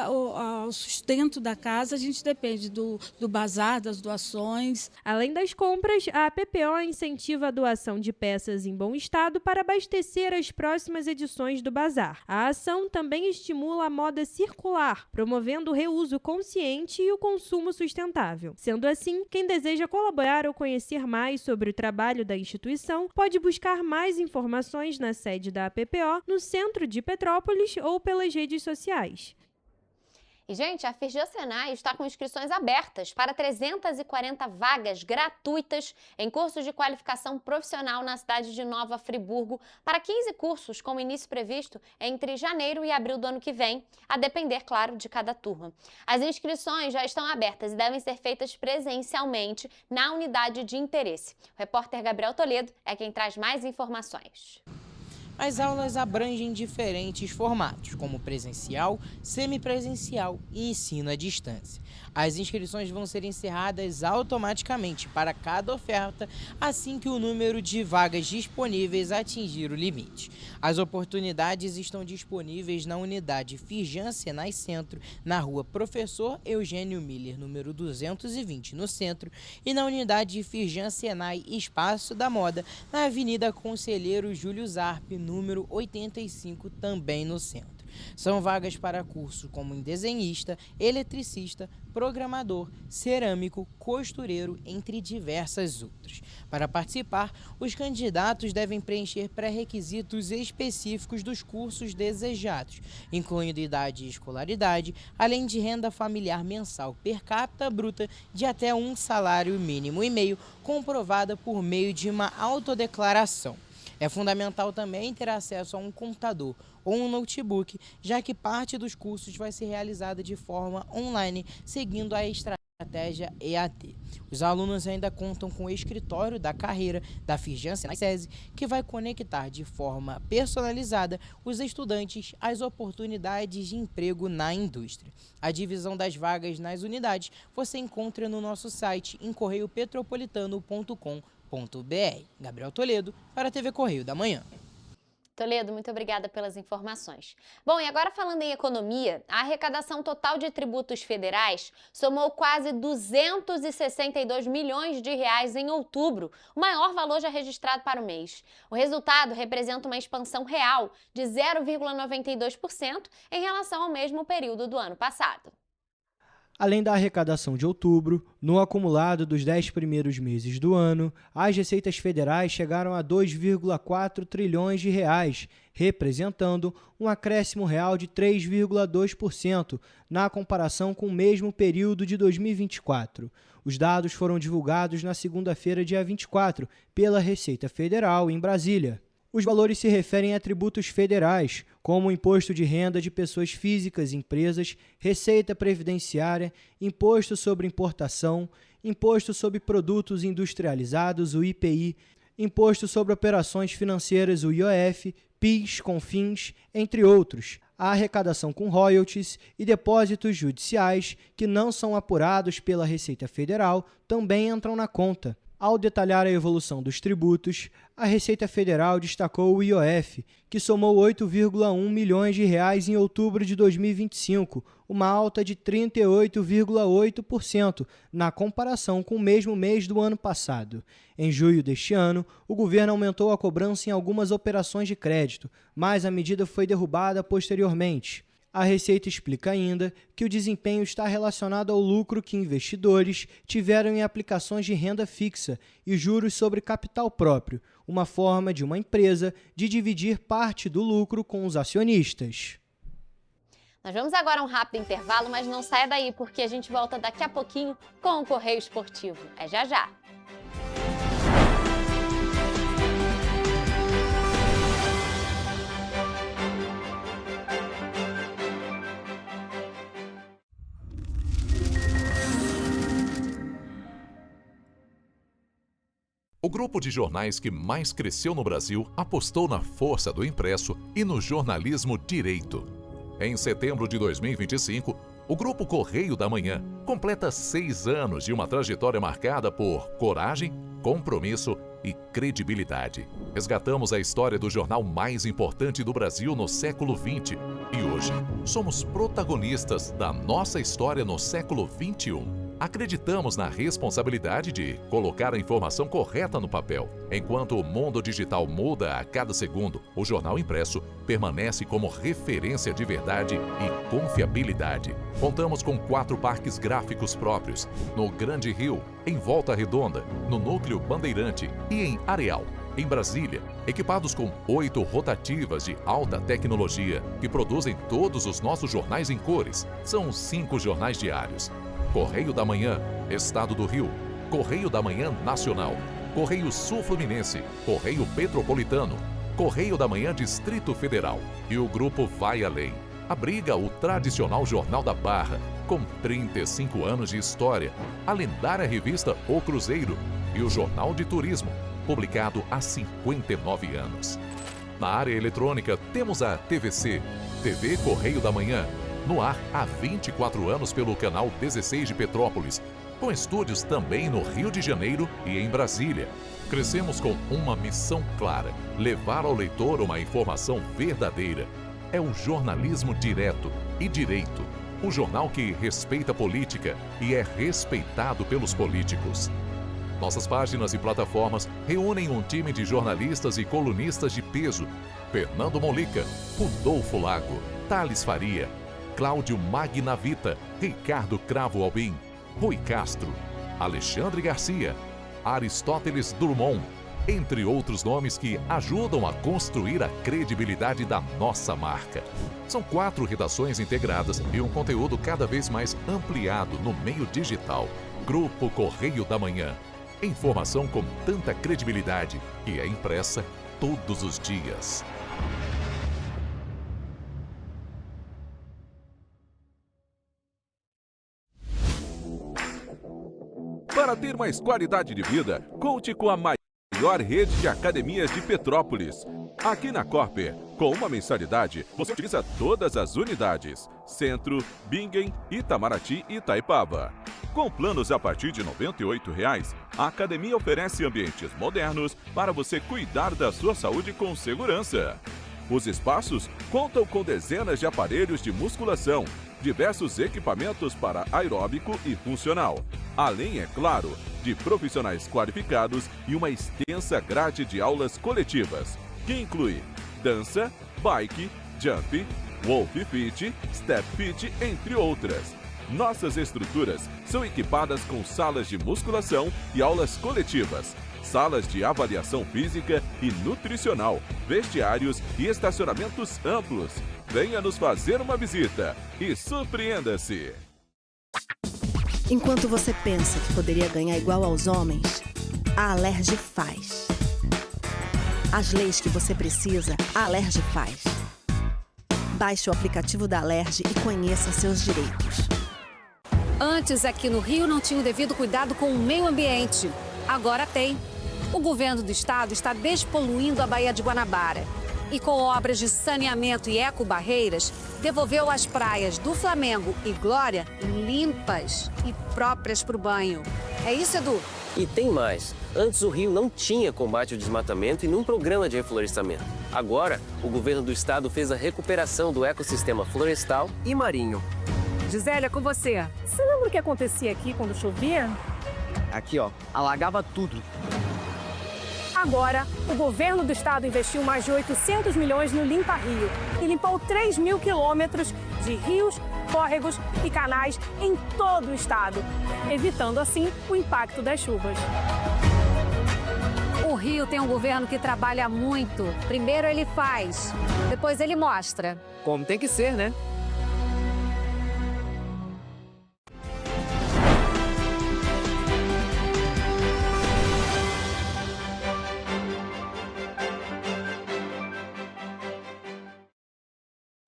o sustento da casa, a gente depende do bazar, das doações. Além das compras, a APPO incentiva a doação de peças em bom estado para abastecer as próximas edições do bazar. A ação também estimula a moda circular, promovendo o reuso consciente e o consumo sustentável. Sendo assim, quem deseja colaborar ou conhecer mais sobre o trabalho da instituição pode buscar mais informações na sede da APPO, no centro de Petrópolis ou pelas redes sociais. E, gente, a Firjan Senai está com inscrições abertas para 340 vagas gratuitas em cursos de qualificação profissional na cidade de Nova Friburgo para 15 cursos com início previsto entre janeiro e abril do ano que vem, a depender, claro, de cada turma. As inscrições já estão abertas e devem ser feitas presencialmente na unidade de interesse. O repórter Gabriel Toledo é quem traz mais informações. As aulas abrangem diferentes formatos, como presencial, semipresencial e ensino à distância. As inscrições vão ser encerradas automaticamente para cada oferta assim que o número de vagas disponíveis atingir o limite. As oportunidades estão disponíveis na unidade Firjan Senai Centro, na rua Professor Eugênio Miller, número 220, no centro, e na unidade Firjan Senai Espaço da Moda, na Avenida Conselheiro Júlio Zarpe, número 85, também no centro. São vagas para cursos como desenhista, eletricista, programador, cerâmico, costureiro, entre diversas outras. Para participar, os candidatos devem preencher pré-requisitos específicos dos cursos desejados, incluindo idade e escolaridade, além de renda familiar mensal per capita bruta de até um salário mínimo e meio, comprovada por meio de uma autodeclaração. É fundamental também ter acesso a um computador ou um notebook, já que parte dos cursos vai ser realizada de forma online, seguindo a estratégia EAD. Os alunos ainda contam com o escritório da carreira da Firjan Senai SESI, que vai conectar de forma personalizada os estudantes às oportunidades de emprego na indústria. A divisão das vagas nas unidades você encontra no nosso site em correiopetropolitano.com.br. Gabriel Toledo, para a TV Correio da Manhã. Toledo, muito obrigada pelas informações. Bom, e agora falando em economia, a arrecadação total de tributos federais somou quase 262 milhões de reais em outubro, o maior valor já registrado para o mês. O resultado representa uma expansão real de 0,92% em relação ao mesmo período do ano passado. Além da arrecadação de outubro, no acumulado dos 10 primeiros meses do ano, as receitas federais chegaram a 2,4 trilhões de reais, representando um acréscimo real de 3,2% na comparação com o mesmo período de 2024. Os dados foram divulgados na segunda-feira, dia 24, pela Receita Federal, em Brasília. Os valores se referem a tributos federais, como o Imposto de Renda de Pessoas Físicas e Empresas, Receita Previdenciária, Imposto sobre Importação, Imposto sobre Produtos Industrializados, o IPI, Imposto sobre Operações Financeiras, o IOF, PIS, CONFINS, entre outros. A arrecadação com royalties e depósitos judiciais, que não são apurados pela Receita Federal, também entram na conta. Ao detalhar a evolução dos tributos, a Receita Federal destacou o IOF, que somou 8,1 milhões de reais em outubro de 2025, uma alta de 38,8% na comparação com o mesmo mês do ano passado. Em julho deste ano, o governo aumentou a cobrança em algumas operações de crédito, mas a medida foi derrubada posteriormente. A Receita explica ainda que o desempenho está relacionado ao lucro que investidores tiveram em aplicações de renda fixa e juros sobre capital próprio, uma forma de uma empresa de dividir parte do lucro com os acionistas. Nós vamos agora a um rápido intervalo, mas não saia daí porque a gente volta daqui a pouquinho com o Correio Esportivo. É já já! O grupo de jornais que mais cresceu no Brasil apostou na força do impresso e no jornalismo direito. Em setembro de 2025, o Grupo Correio da Manhã completa 6 anos de uma trajetória marcada por coragem, compromisso e credibilidade. Resgatamos a história do jornal mais importante do Brasil no século XX e hoje somos protagonistas da nossa história no século XXI. Acreditamos na responsabilidade de colocar a informação correta no papel. Enquanto o mundo digital muda a cada segundo, o jornal impresso permanece como referência de verdade e confiabilidade. Contamos com 4 parques gráficos próprios, no Grande Rio, em Volta Redonda, no Núcleo Bandeirante e em Areal, em Brasília, equipados com 8 rotativas de alta tecnologia que produzem todos os nossos jornais em cores. São 5 jornais diários. Correio da Manhã, Estado do Rio, Correio da Manhã Nacional, Correio Sul-Fluminense, Correio Petropolitano, Correio da Manhã Distrito Federal. E o grupo vai além. Abriga o tradicional Jornal da Barra, com 35 anos de história, a lendária revista O Cruzeiro e o Jornal de Turismo, publicado há 59 anos. Na área eletrônica, temos a TVC, TV Correio da Manhã, no ar há 24 anos pelo canal 16 de Petrópolis, com estúdios também no Rio de Janeiro e em Brasília. Crescemos com uma missão clara: levar ao leitor uma informação verdadeira. É o jornalismo direto e direito, o jornal que respeita a política e é respeitado pelos políticos. Nossas páginas e plataformas reúnem um time de jornalistas e colunistas de peso: Fernando Molica, Rodolfo Lago, Thales Faria, Cláudio Magnavita, Ricardo Cravo Albim, Rui Castro, Alexandre Garcia, Aristóteles Drummond, entre outros nomes que ajudam a construir a credibilidade da nossa marca. São 4 redações integradas e um conteúdo cada vez mais ampliado no meio digital. Grupo Correio da Manhã. Informação com tanta credibilidade que é impressa todos os dias. Para ter mais qualidade de vida, conte com a maior rede de academias de Petrópolis. Aqui na Corper, com uma mensalidade, você utiliza todas as unidades: Centro, Bingen, Itamaraty e Itaipava. Com planos a partir de R$ 98,00, a academia oferece ambientes modernos para você cuidar da sua saúde com segurança. Os espaços contam com dezenas de aparelhos de musculação, diversos equipamentos para aeróbico e funcional, além, é claro, de profissionais qualificados e uma extensa grade de aulas coletivas, que inclui dança, bike, jump, wolf fit, step fit, entre outras. Nossas estruturas são equipadas com salas de musculação e aulas coletivas, salas de avaliação física e nutricional, vestiários e estacionamentos amplos. Venha nos fazer uma visita e surpreenda-se! Enquanto você pensa que poderia ganhar igual aos homens, a Alerj faz. As leis que você precisa, a Alerj faz. Baixe o aplicativo da Alerj e conheça seus direitos. Antes, aqui no Rio, não tinha o devido cuidado com o meio ambiente. Agora tem. O governo do estado está despoluindo a Baía de Guanabara. E com obras de saneamento e ecobarreiras, devolveu as praias do Flamengo e Glória limpas e próprias para o banho. É isso, Edu? E tem mais. Antes o Rio não tinha combate ao desmatamento e nenhum programa de reflorestamento. Agora, o governo do estado fez a recuperação do ecossistema florestal e marinho. Gisélia, com você. Você lembra o que acontecia aqui quando chovia? Aqui, ó, alagava tudo. Agora, o governo do estado investiu mais de 800 milhões no Limpa Rio e limpou 3.000 quilômetros de rios, córregos e canais em todo o estado, evitando assim o impacto das chuvas. O Rio tem um governo que trabalha muito. Primeiro ele faz, depois ele mostra. Como tem que ser, né?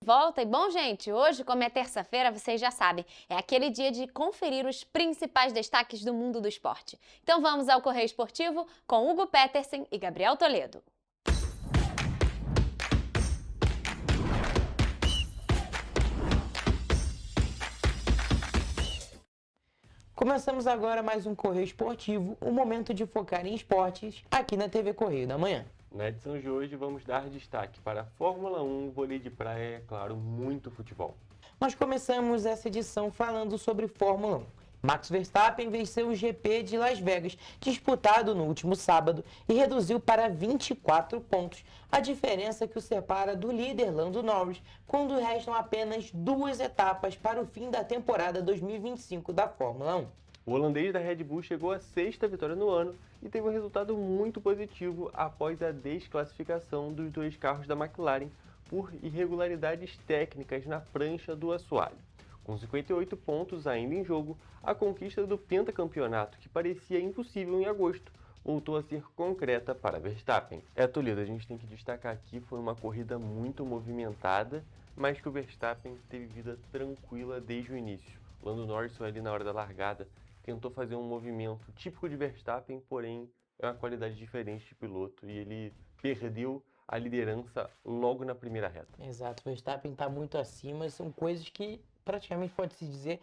Volta e bom, gente, hoje, como é terça-feira, vocês já sabem, é aquele dia de conferir os principais destaques do mundo do esporte. Então vamos ao Correio Esportivo com Hugo Petersen e Gabriel Toledo. Começamos agora mais um Correio Esportivo, um momento de focar em esportes aqui na TV Correio da Manhã. Na edição de hoje vamos dar destaque para a Fórmula 1, vôlei de praia e, é claro, muito futebol. Nós começamos essa edição falando sobre Fórmula 1. Max Verstappen venceu o GP de Las Vegas, disputado no último sábado, e reduziu para 24 pontos, a diferença que o separa do líder Lando Norris, quando restam apenas 2 etapas para o fim da temporada 2025 da Fórmula 1. O holandês da Red Bull chegou à 6ª vitória no ano e teve um resultado muito positivo após a desclassificação dos 2 carros da McLaren por irregularidades técnicas na prancha do assoalho. Com 58 pontos ainda em jogo, a conquista do pentacampeonato, que parecia impossível em agosto, voltou a ser concreta para Verstappen. Toledo, a gente tem que destacar aqui, foi uma corrida muito movimentada, mas que o Verstappen teve vida tranquila desde o início. Lando Norris foi ali na hora da largada, tentou fazer um movimento típico de Verstappen, porém é uma qualidade diferente de piloto e ele perdeu a liderança logo na primeira reta. Exato, o Verstappen está muito acima, são coisas que praticamente pode-se dizer,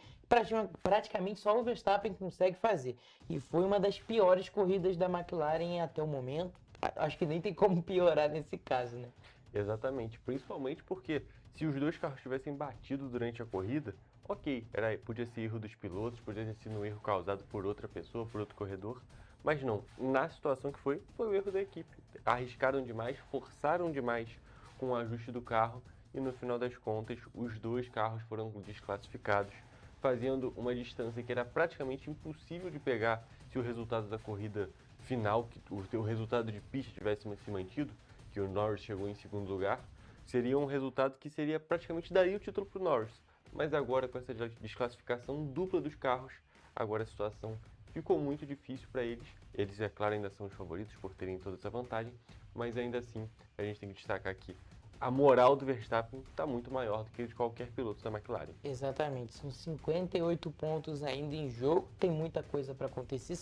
praticamente só o Verstappen consegue fazer. E foi uma das piores corridas da McLaren até o momento. Acho que nem tem como piorar nesse caso, né? Exatamente, principalmente porque se os 2 carros tivessem batido durante a corrida, ok, podia ser erro dos pilotos, podia ter sido um erro causado por outra pessoa, por outro corredor, mas não, na situação que foi o erro da equipe. Arriscaram demais, forçaram demais com o ajuste do carro e no final das contas os 2 carros foram desclassificados, fazendo uma distância que era praticamente impossível de pegar se o resultado da corrida final, que o resultado de pista tivesse se mantido, que o Norris chegou em 2º lugar, seria um resultado que seria praticamente daria o título para o Norris. Mas agora, com essa desclassificação dupla dos carros, agora a situação ficou muito difícil para eles. Eles, é claro, ainda são os favoritos por terem toda essa vantagem, mas ainda assim a gente tem que destacar que a moral do Verstappen está muito maior do que de qualquer piloto da McLaren. Exatamente, são 58 pontos ainda em jogo, tem muita coisa para acontecer,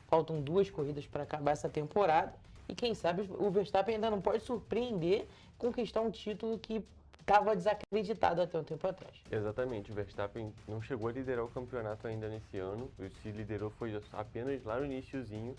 faltam 2 corridas para acabar essa temporada e quem sabe o Verstappen ainda não pode surpreender, conquistar um título que estava desacreditado até um tempo atrás. Exatamente, o Verstappen não chegou a liderar o campeonato ainda nesse ano, se liderou foi apenas lá no iniciozinho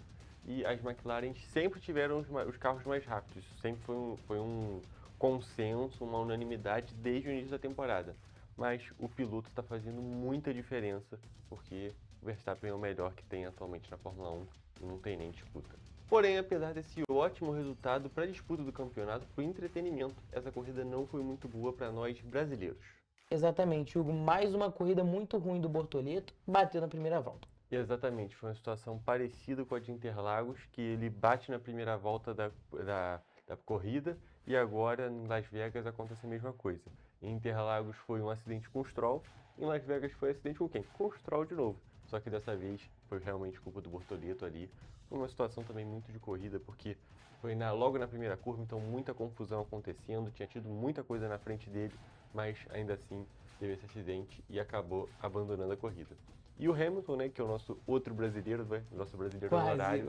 e as McLaren sempre tiveram os carros mais rápidos, sempre foi um consenso, uma unanimidade desde o início da temporada. Mas o piloto está fazendo muita diferença, porque o Verstappen é o melhor que tem atualmente na Fórmula 1 e não tem nem disputa. Porém, apesar desse ótimo resultado para a disputa do campeonato, para o entretenimento, essa corrida não foi muito boa para nós brasileiros. Exatamente, Hugo, mais uma corrida muito ruim do Bortoleto, bateu na primeira volta. Exatamente, foi uma situação parecida com a de Interlagos, que ele bate na primeira volta da corrida e agora em Las Vegas acontece a mesma coisa. Em Interlagos foi um acidente com o Stroll, em Las Vegas foi um acidente com quem? Com o Stroll de novo. Só que dessa vez foi realmente culpa do Bortoleto ali. Uma situação também muito de corrida, porque foi logo na primeira curva, então muita confusão acontecendo, tinha tido muita coisa na frente dele, mas ainda assim teve esse acidente e acabou abandonando a corrida. E o Hamilton, né, que é o nosso outro brasileiro, nosso brasileiro honorário,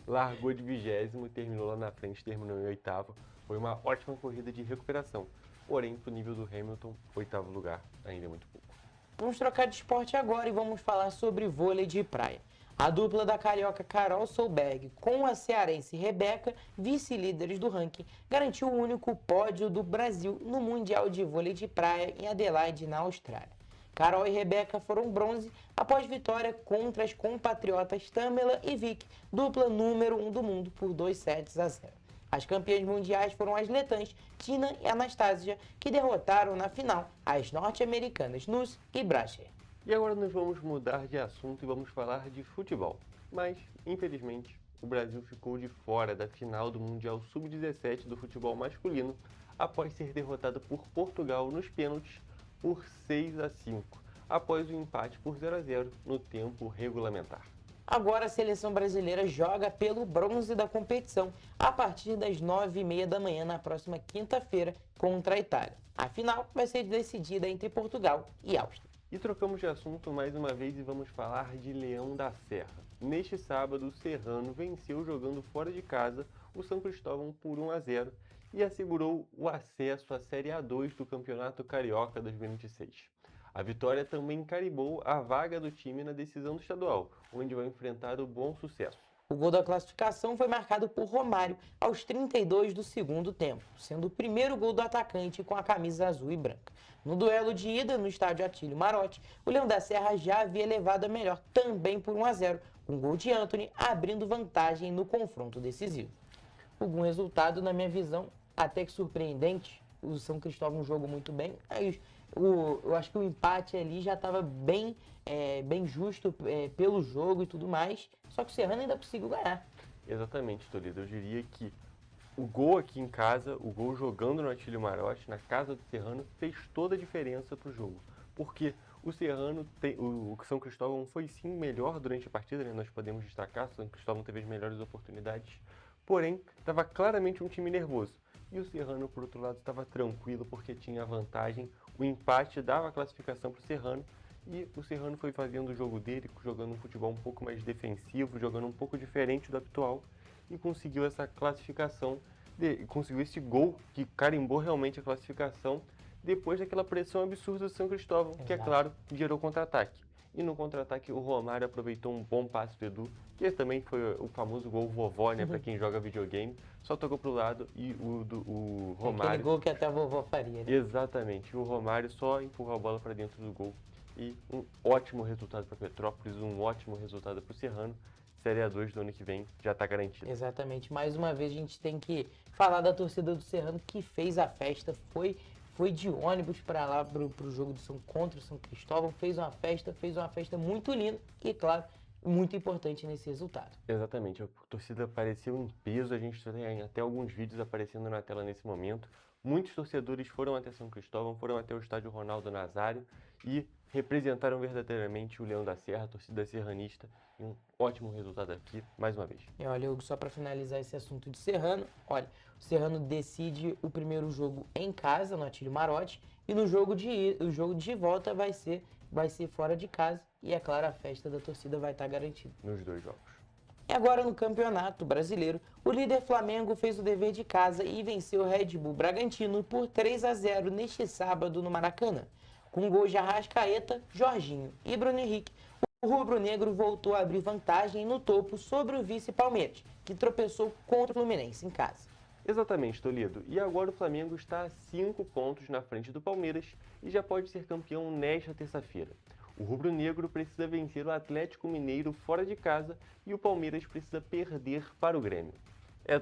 largou de 20º e terminou lá na frente, terminou em 8º. Foi uma ótima corrida de recuperação, porém, pro nível do Hamilton, 8º lugar ainda é muito pouco. Vamos trocar de esporte agora e vamos falar sobre vôlei de praia. A dupla da carioca Carol Solberg com a cearense Rebeca, vice-líderes do ranking, garantiu o único pódio do Brasil no Mundial de Vôlei de Praia em Adelaide, na Austrália. Carol e Rebeca foram bronze após vitória contra as compatriotas Tamela e Vicky, dupla número 1 do mundo, por 2-0. As campeãs mundiais foram as letãs Tina e Anastasia, que derrotaram na final as norte-americanas Nuss e Brasher. E agora nós vamos mudar de assunto e vamos falar de futebol. Mas, infelizmente, o Brasil ficou de fora da final do Mundial Sub-17 do futebol masculino após ser derrotado por Portugal nos pênaltis por 6-5, após o empate por 0-0 no tempo regulamentar. Agora a seleção brasileira joga pelo bronze da competição a partir das 9h30 da manhã na próxima quinta-feira contra a Itália. A final vai ser decidida entre Portugal e Áustria. E trocamos de assunto mais uma vez e vamos falar de Leão da Serra. Neste sábado, o Serrano venceu jogando fora de casa o São Cristóvão por 1-0 e assegurou o acesso à Série A2 do Campeonato Carioca 2026. A vitória também carimbou a vaga do time na decisão do estadual, onde vai enfrentar o Bom Sucesso. O gol da classificação foi marcado por Romário aos 32 do segundo tempo, sendo o primeiro gol do atacante com a camisa azul e branca. No duelo de ida no estádio Atílio Marotti, o Leão da Serra já havia levado a melhor também por 1-0, com o gol de Antony abrindo vantagem no confronto decisivo. Algum resultado, na minha visão, até que surpreendente. O São Cristóvão jogou muito bem, mas eu acho que o empate ali já estava bem justo pelo jogo e tudo mais, só que o Serrano ainda conseguiu ganhar. Exatamente, Toledo. Eu diria que o gol aqui em casa, o gol jogando no Atílio Marotti, na casa do Serrano, fez toda a diferença para o jogo. Porque o Serrano, o São Cristóvão foi sim melhor durante a partida, né? Nós podemos destacar, o São Cristóvão teve as melhores oportunidades, porém, estava claramente um time nervoso. E o Serrano, por outro lado, estava tranquilo porque tinha vantagem. O empate dava a classificação para o Serrano e o Serrano foi fazendo o jogo dele, jogando um futebol um pouco mais defensivo, jogando um pouco diferente do habitual e conseguiu essa classificação, conseguiu esse gol que carimbou realmente a classificação depois daquela pressão absurda do São Cristóvão, que é claro, gerou contra-ataque. E no contra-ataque o Romário aproveitou um bom passe do Edu, que também foi o famoso gol vovó, né, para quem joga videogame, só tocou pro lado e o Romário... Aquele gol que até a vovó faria, né? Exatamente, o Romário só empurrou a bola para dentro do gol e um ótimo resultado para Petrópolis, um ótimo resultado para o Serrano. Série A2 do ano que vem já está garantida. Exatamente, mais uma vez a gente tem que falar da torcida do Serrano que fez a festa, foi de ônibus para lá, pro jogo contra o São Cristóvão, fez uma festa muito linda e, claro, muito importante nesse resultado. Exatamente, a torcida apareceu em peso, a gente tem até alguns vídeos aparecendo na tela nesse momento. Muitos torcedores foram até São Cristóvão, foram até o estádio Ronaldo Nazário e representaram verdadeiramente o Leão da Serra, a torcida serranista, e um ótimo resultado aqui, mais uma vez. E olha, Hugo, só para finalizar esse assunto de Serrano, olha, o Serrano decide o primeiro jogo em casa, no Atílio Marotti, e no jogo de volta vai ser fora de casa, e é claro, a festa da torcida vai estar garantida. Nos dois jogos. E agora no Campeonato Brasileiro, o líder Flamengo fez o dever de casa e venceu o Red Bull Bragantino por 3-0 neste sábado no Maracanã. Com gols de Arrascaeta, Jorginho e Bruno Henrique, o rubro-negro voltou a abrir vantagem no topo sobre o vice Palmeiras, que tropeçou contra o Fluminense em casa. Exatamente, Toledo. E agora o Flamengo está a 5 pontos na frente do Palmeiras e já pode ser campeão nesta terça-feira. O rubro-negro precisa vencer o Atlético Mineiro fora de casa e o Palmeiras precisa perder para o Grêmio.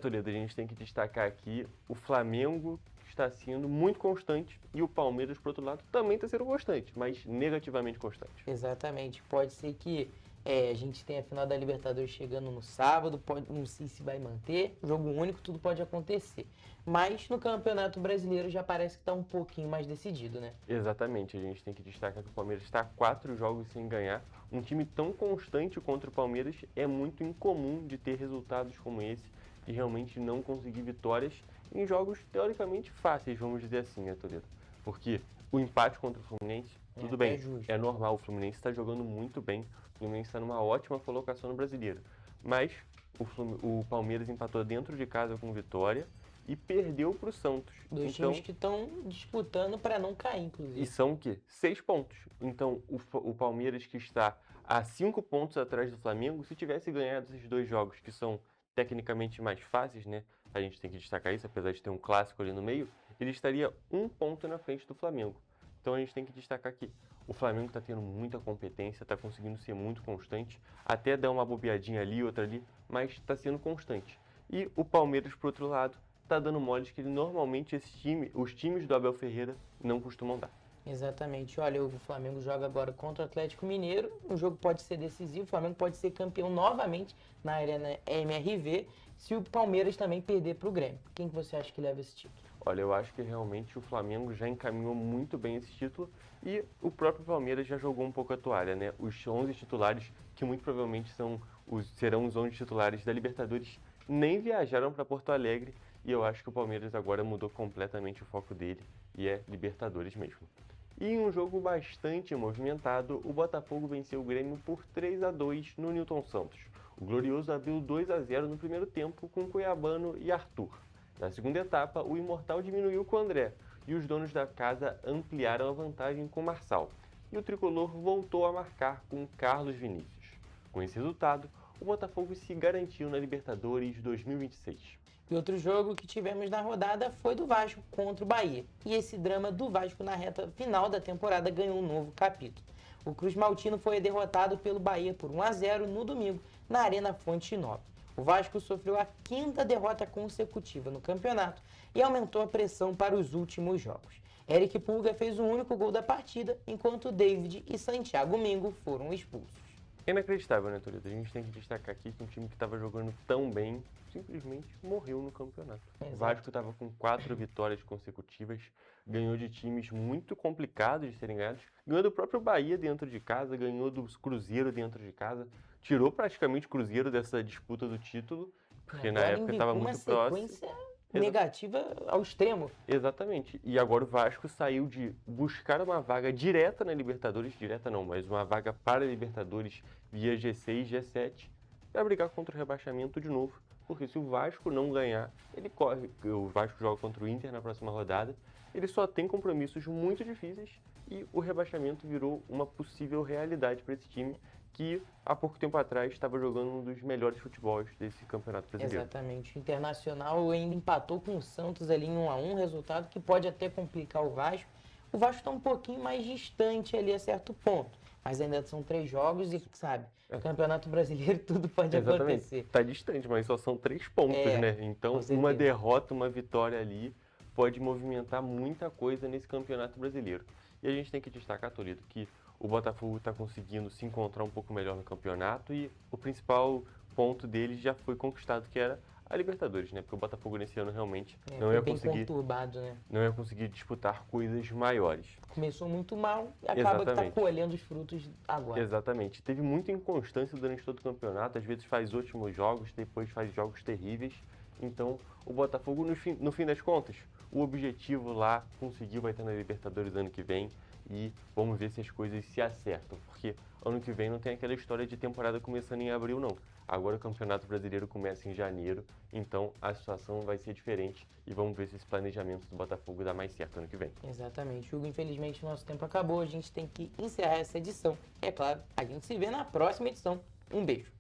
Toledo, a gente tem que destacar aqui o Flamengo está sendo muito constante e o Palmeiras, por outro lado, também está sendo constante, mas negativamente constante. Exatamente. Pode ser que a gente tenha a final da Libertadores chegando no sábado, não sei se vai manter, jogo único, tudo pode acontecer. Mas no Campeonato Brasileiro já parece que está um pouquinho mais decidido, né? Exatamente, a gente tem que destacar que o Palmeiras está a 4 jogos sem ganhar. Um time tão constante contra o Palmeiras é muito incomum de ter resultados como esse e realmente não conseguir vitórias em jogos teoricamente fáceis, vamos dizer assim, né, Toledo? Porque o empate contra o Fluminense, tudo bem, é normal, o Fluminense está jogando muito bem, o Fluminense está numa ótima colocação no Brasileiro, mas o Palmeiras empatou dentro de casa com vitória e perdeu para o Santos. Dois times que estão disputando para não cair, inclusive. E são o quê? 6 pontos. Então, o Palmeiras, que está a 5 pontos atrás do Flamengo, se tivesse ganhado esses 2 jogos, que são tecnicamente mais fáceis, né? A gente tem que destacar isso, apesar de ter um clássico ali no meio, ele estaria 1 ponto na frente do Flamengo. Então a gente tem que destacar que o Flamengo está tendo muita competência, está conseguindo ser muito constante, até dar uma bobeadinha ali, outra ali, mas está sendo constante. E o Palmeiras, por outro lado, está dando moles que normalmente os times do Abel Ferreira não costumam dar. Exatamente. Olha, o Flamengo joga agora contra o Atlético Mineiro. O jogo pode ser decisivo. O Flamengo pode ser campeão novamente na Arena MRV se o Palmeiras também perder para o Grêmio. Quem que você acha que leva esse título? Olha, eu acho que realmente o Flamengo já encaminhou muito bem esse título e o próprio Palmeiras já jogou um pouco a toalha, né? Os 11 titulares, que muito provavelmente serão os 11 titulares da Libertadores, nem viajaram para Porto Alegre e eu acho que o Palmeiras agora mudou completamente o foco dele e é Libertadores mesmo. E em um jogo bastante movimentado, o Botafogo venceu o Grêmio por 3-2 no Newton Santos. O Glorioso abriu 2-0 no primeiro tempo com Cuiabano e Arthur. Na segunda etapa, o Imortal diminuiu com o André e os donos da casa ampliaram a vantagem com Marçal. E o Tricolor voltou a marcar com Carlos Vinícius. Com esse resultado, o Botafogo se garantiu na Libertadores 2026. E outro jogo que tivemos na rodada foi do Vasco contra o Bahia. E esse drama do Vasco na reta final da temporada ganhou um novo capítulo. O Cruz Maltino foi derrotado pelo Bahia por 1-0 no domingo, na Arena Fonte Nova. O Vasco sofreu a 5ª derrota consecutiva no campeonato e aumentou a pressão para os últimos jogos. Eric Pulga fez o único gol da partida, enquanto David e Santiago Mingo foram expulsos. Inacreditável, né, Toledo? A gente tem que destacar aqui que um time que estava jogando tão bem simplesmente morreu no campeonato. Exato. O Vasco estava com 4 vitórias consecutivas, ganhou de times muito complicados de serem ganhados, ganhou do próprio Bahia dentro de casa, ganhou do Cruzeiro dentro de casa, tirou praticamente o Cruzeiro dessa disputa do título, porque na época estava muito próximo. Negativa ao extremo. Exatamente. E agora o Vasco saiu de buscar uma vaga direta na Libertadores, direta não, mas uma vaga para a Libertadores via G6, G7, para brigar contra o rebaixamento de novo. Porque se o Vasco não ganhar, ele corre. O Vasco joga contra o Inter na próxima rodada, ele só tem compromissos muito difíceis e o rebaixamento virou uma possível realidade para esse time que há pouco tempo atrás estava jogando um dos melhores futebols desse campeonato brasileiro. Exatamente. O Internacional ainda empatou com o Santos ali em 1-1, resultado que pode até complicar o Vasco. O Vasco está um pouquinho mais distante ali a certo ponto, mas ainda são 3 jogos e, sabe, Campeonato Brasileiro tudo pode acontecer. Está distante, mas só são 3 pontos, né? Então, uma derrota, uma vitória ali pode movimentar muita coisa nesse Campeonato Brasileiro. E a gente tem que destacar, Toledo, que o Botafogo está conseguindo se encontrar um pouco melhor no campeonato e o principal ponto dele já foi conquistado, que era a Libertadores, né? Porque o Botafogo nesse ano realmente não ia conseguir, conturbado, né? Não ia conseguir disputar coisas maiores. Começou muito mal e acaba que está colhendo os frutos agora. Exatamente. Teve muita inconstância durante todo o campeonato, às vezes faz ótimos jogos, depois faz jogos terríveis. Então, o Botafogo, no fim das contas, o objetivo lá conseguiu, vai estar na Libertadores ano que vem. E vamos ver se as coisas se acertam, porque ano que vem não tem aquela história de temporada começando em abril, não. Agora o Campeonato Brasileiro começa em janeiro, então a situação vai ser diferente e vamos ver se esse planejamento do Botafogo dá mais certo ano que vem. Exatamente, Hugo. Infelizmente o nosso tempo acabou, a gente tem que encerrar essa edição. E é claro, a gente se vê na próxima edição. Um beijo.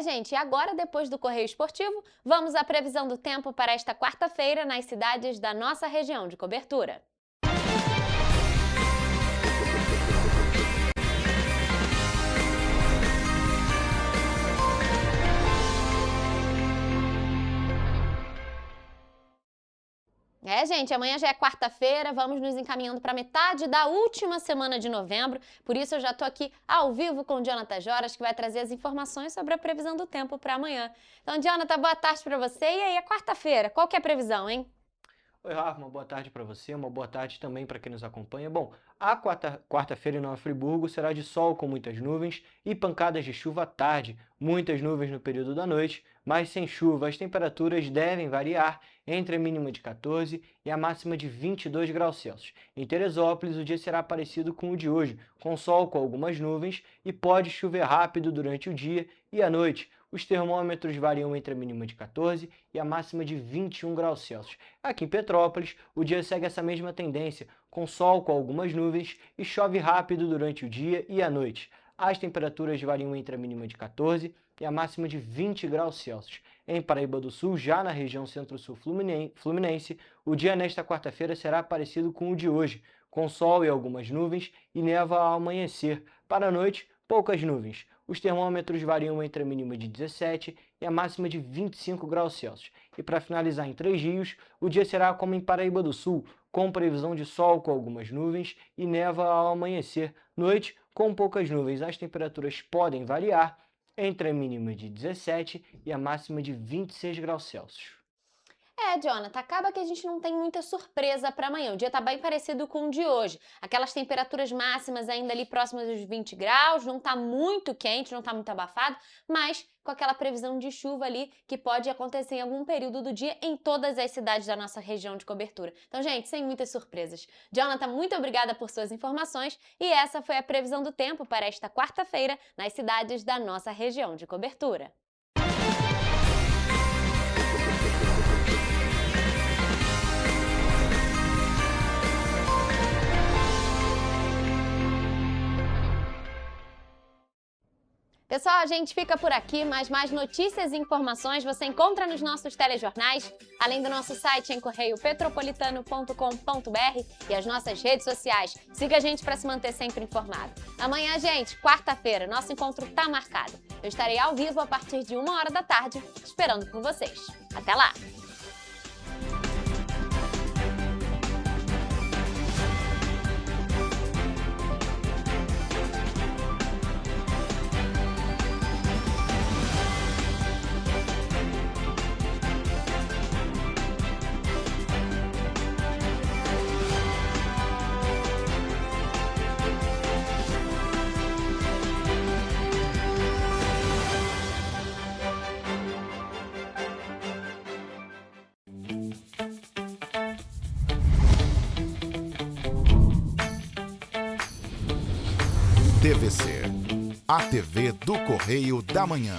Gente, e agora, depois do Correio Esportivo, vamos à previsão do tempo para esta quarta-feira nas cidades da nossa região de cobertura. Gente, amanhã já é quarta-feira, vamos nos encaminhando para metade da última semana de novembro, por isso eu já estou aqui ao vivo com o Jonathan Joras, que vai trazer as informações sobre a previsão do tempo para amanhã. Então, Jonathan, boa tarde para você. E aí, é quarta-feira, qual que é a previsão, hein? Oi, Rafa, uma boa tarde para você, uma boa tarde também para quem nos acompanha. Bom, a quarta-feira em Nova Friburgo será de sol com muitas nuvens e pancadas de chuva à tarde, muitas nuvens no período da noite, mas sem chuva. As temperaturas devem variar entre a mínima de 14 e a máxima de 22 graus Celsius. Em Teresópolis, o dia será parecido com o de hoje, com sol com algumas nuvens e pode chover rápido durante o dia e a noite. Os termômetros variam entre a mínima de 14 e a máxima de 21 graus Celsius. Aqui em Petrópolis, o dia segue essa mesma tendência, com sol com algumas nuvens e chove rápido durante o dia e a noite. As temperaturas variam entre a mínima de 14 e a máxima de 20 graus Celsius. Em Paraíba do Sul, já na região centro-sul fluminense, o dia nesta quarta-feira será parecido com o de hoje, com sol e algumas nuvens e neva ao amanhecer. Para a noite, poucas nuvens. Os termômetros variam entre a mínima de 17 e a máxima de 25 graus Celsius. E para finalizar em Três Rios, o dia será como em Paraíba do Sul, com previsão de sol com algumas nuvens e neva ao amanhecer. Noite, Com poucas nuvens, as temperaturas podem variar entre a mínima de 17 e a máxima de 26 graus Celsius. Jonathan, acaba que a gente não tem muita surpresa para amanhã. O dia tá bem parecido com o de hoje. Aquelas temperaturas máximas ainda ali próximas dos 20 graus, não tá muito quente, não tá muito abafado, mas com aquela previsão de chuva ali que pode acontecer em algum período do dia em todas as cidades da nossa região de cobertura. Então, gente, sem muitas surpresas. Jonathan, muito obrigada por suas informações e essa foi a previsão do tempo para esta quarta-feira nas cidades da nossa região de cobertura. Pessoal, a gente fica por aqui, mas mais notícias e informações você encontra nos nossos telejornais, além do nosso site em correiopetropolitano.com.br e as nossas redes sociais. Siga a gente para se manter sempre informado. Amanhã, gente, quarta-feira, nosso encontro tá marcado. Eu estarei ao vivo a partir de 1h da tarde, esperando por vocês. Até lá! TVC, a TV do Correio da Manhã.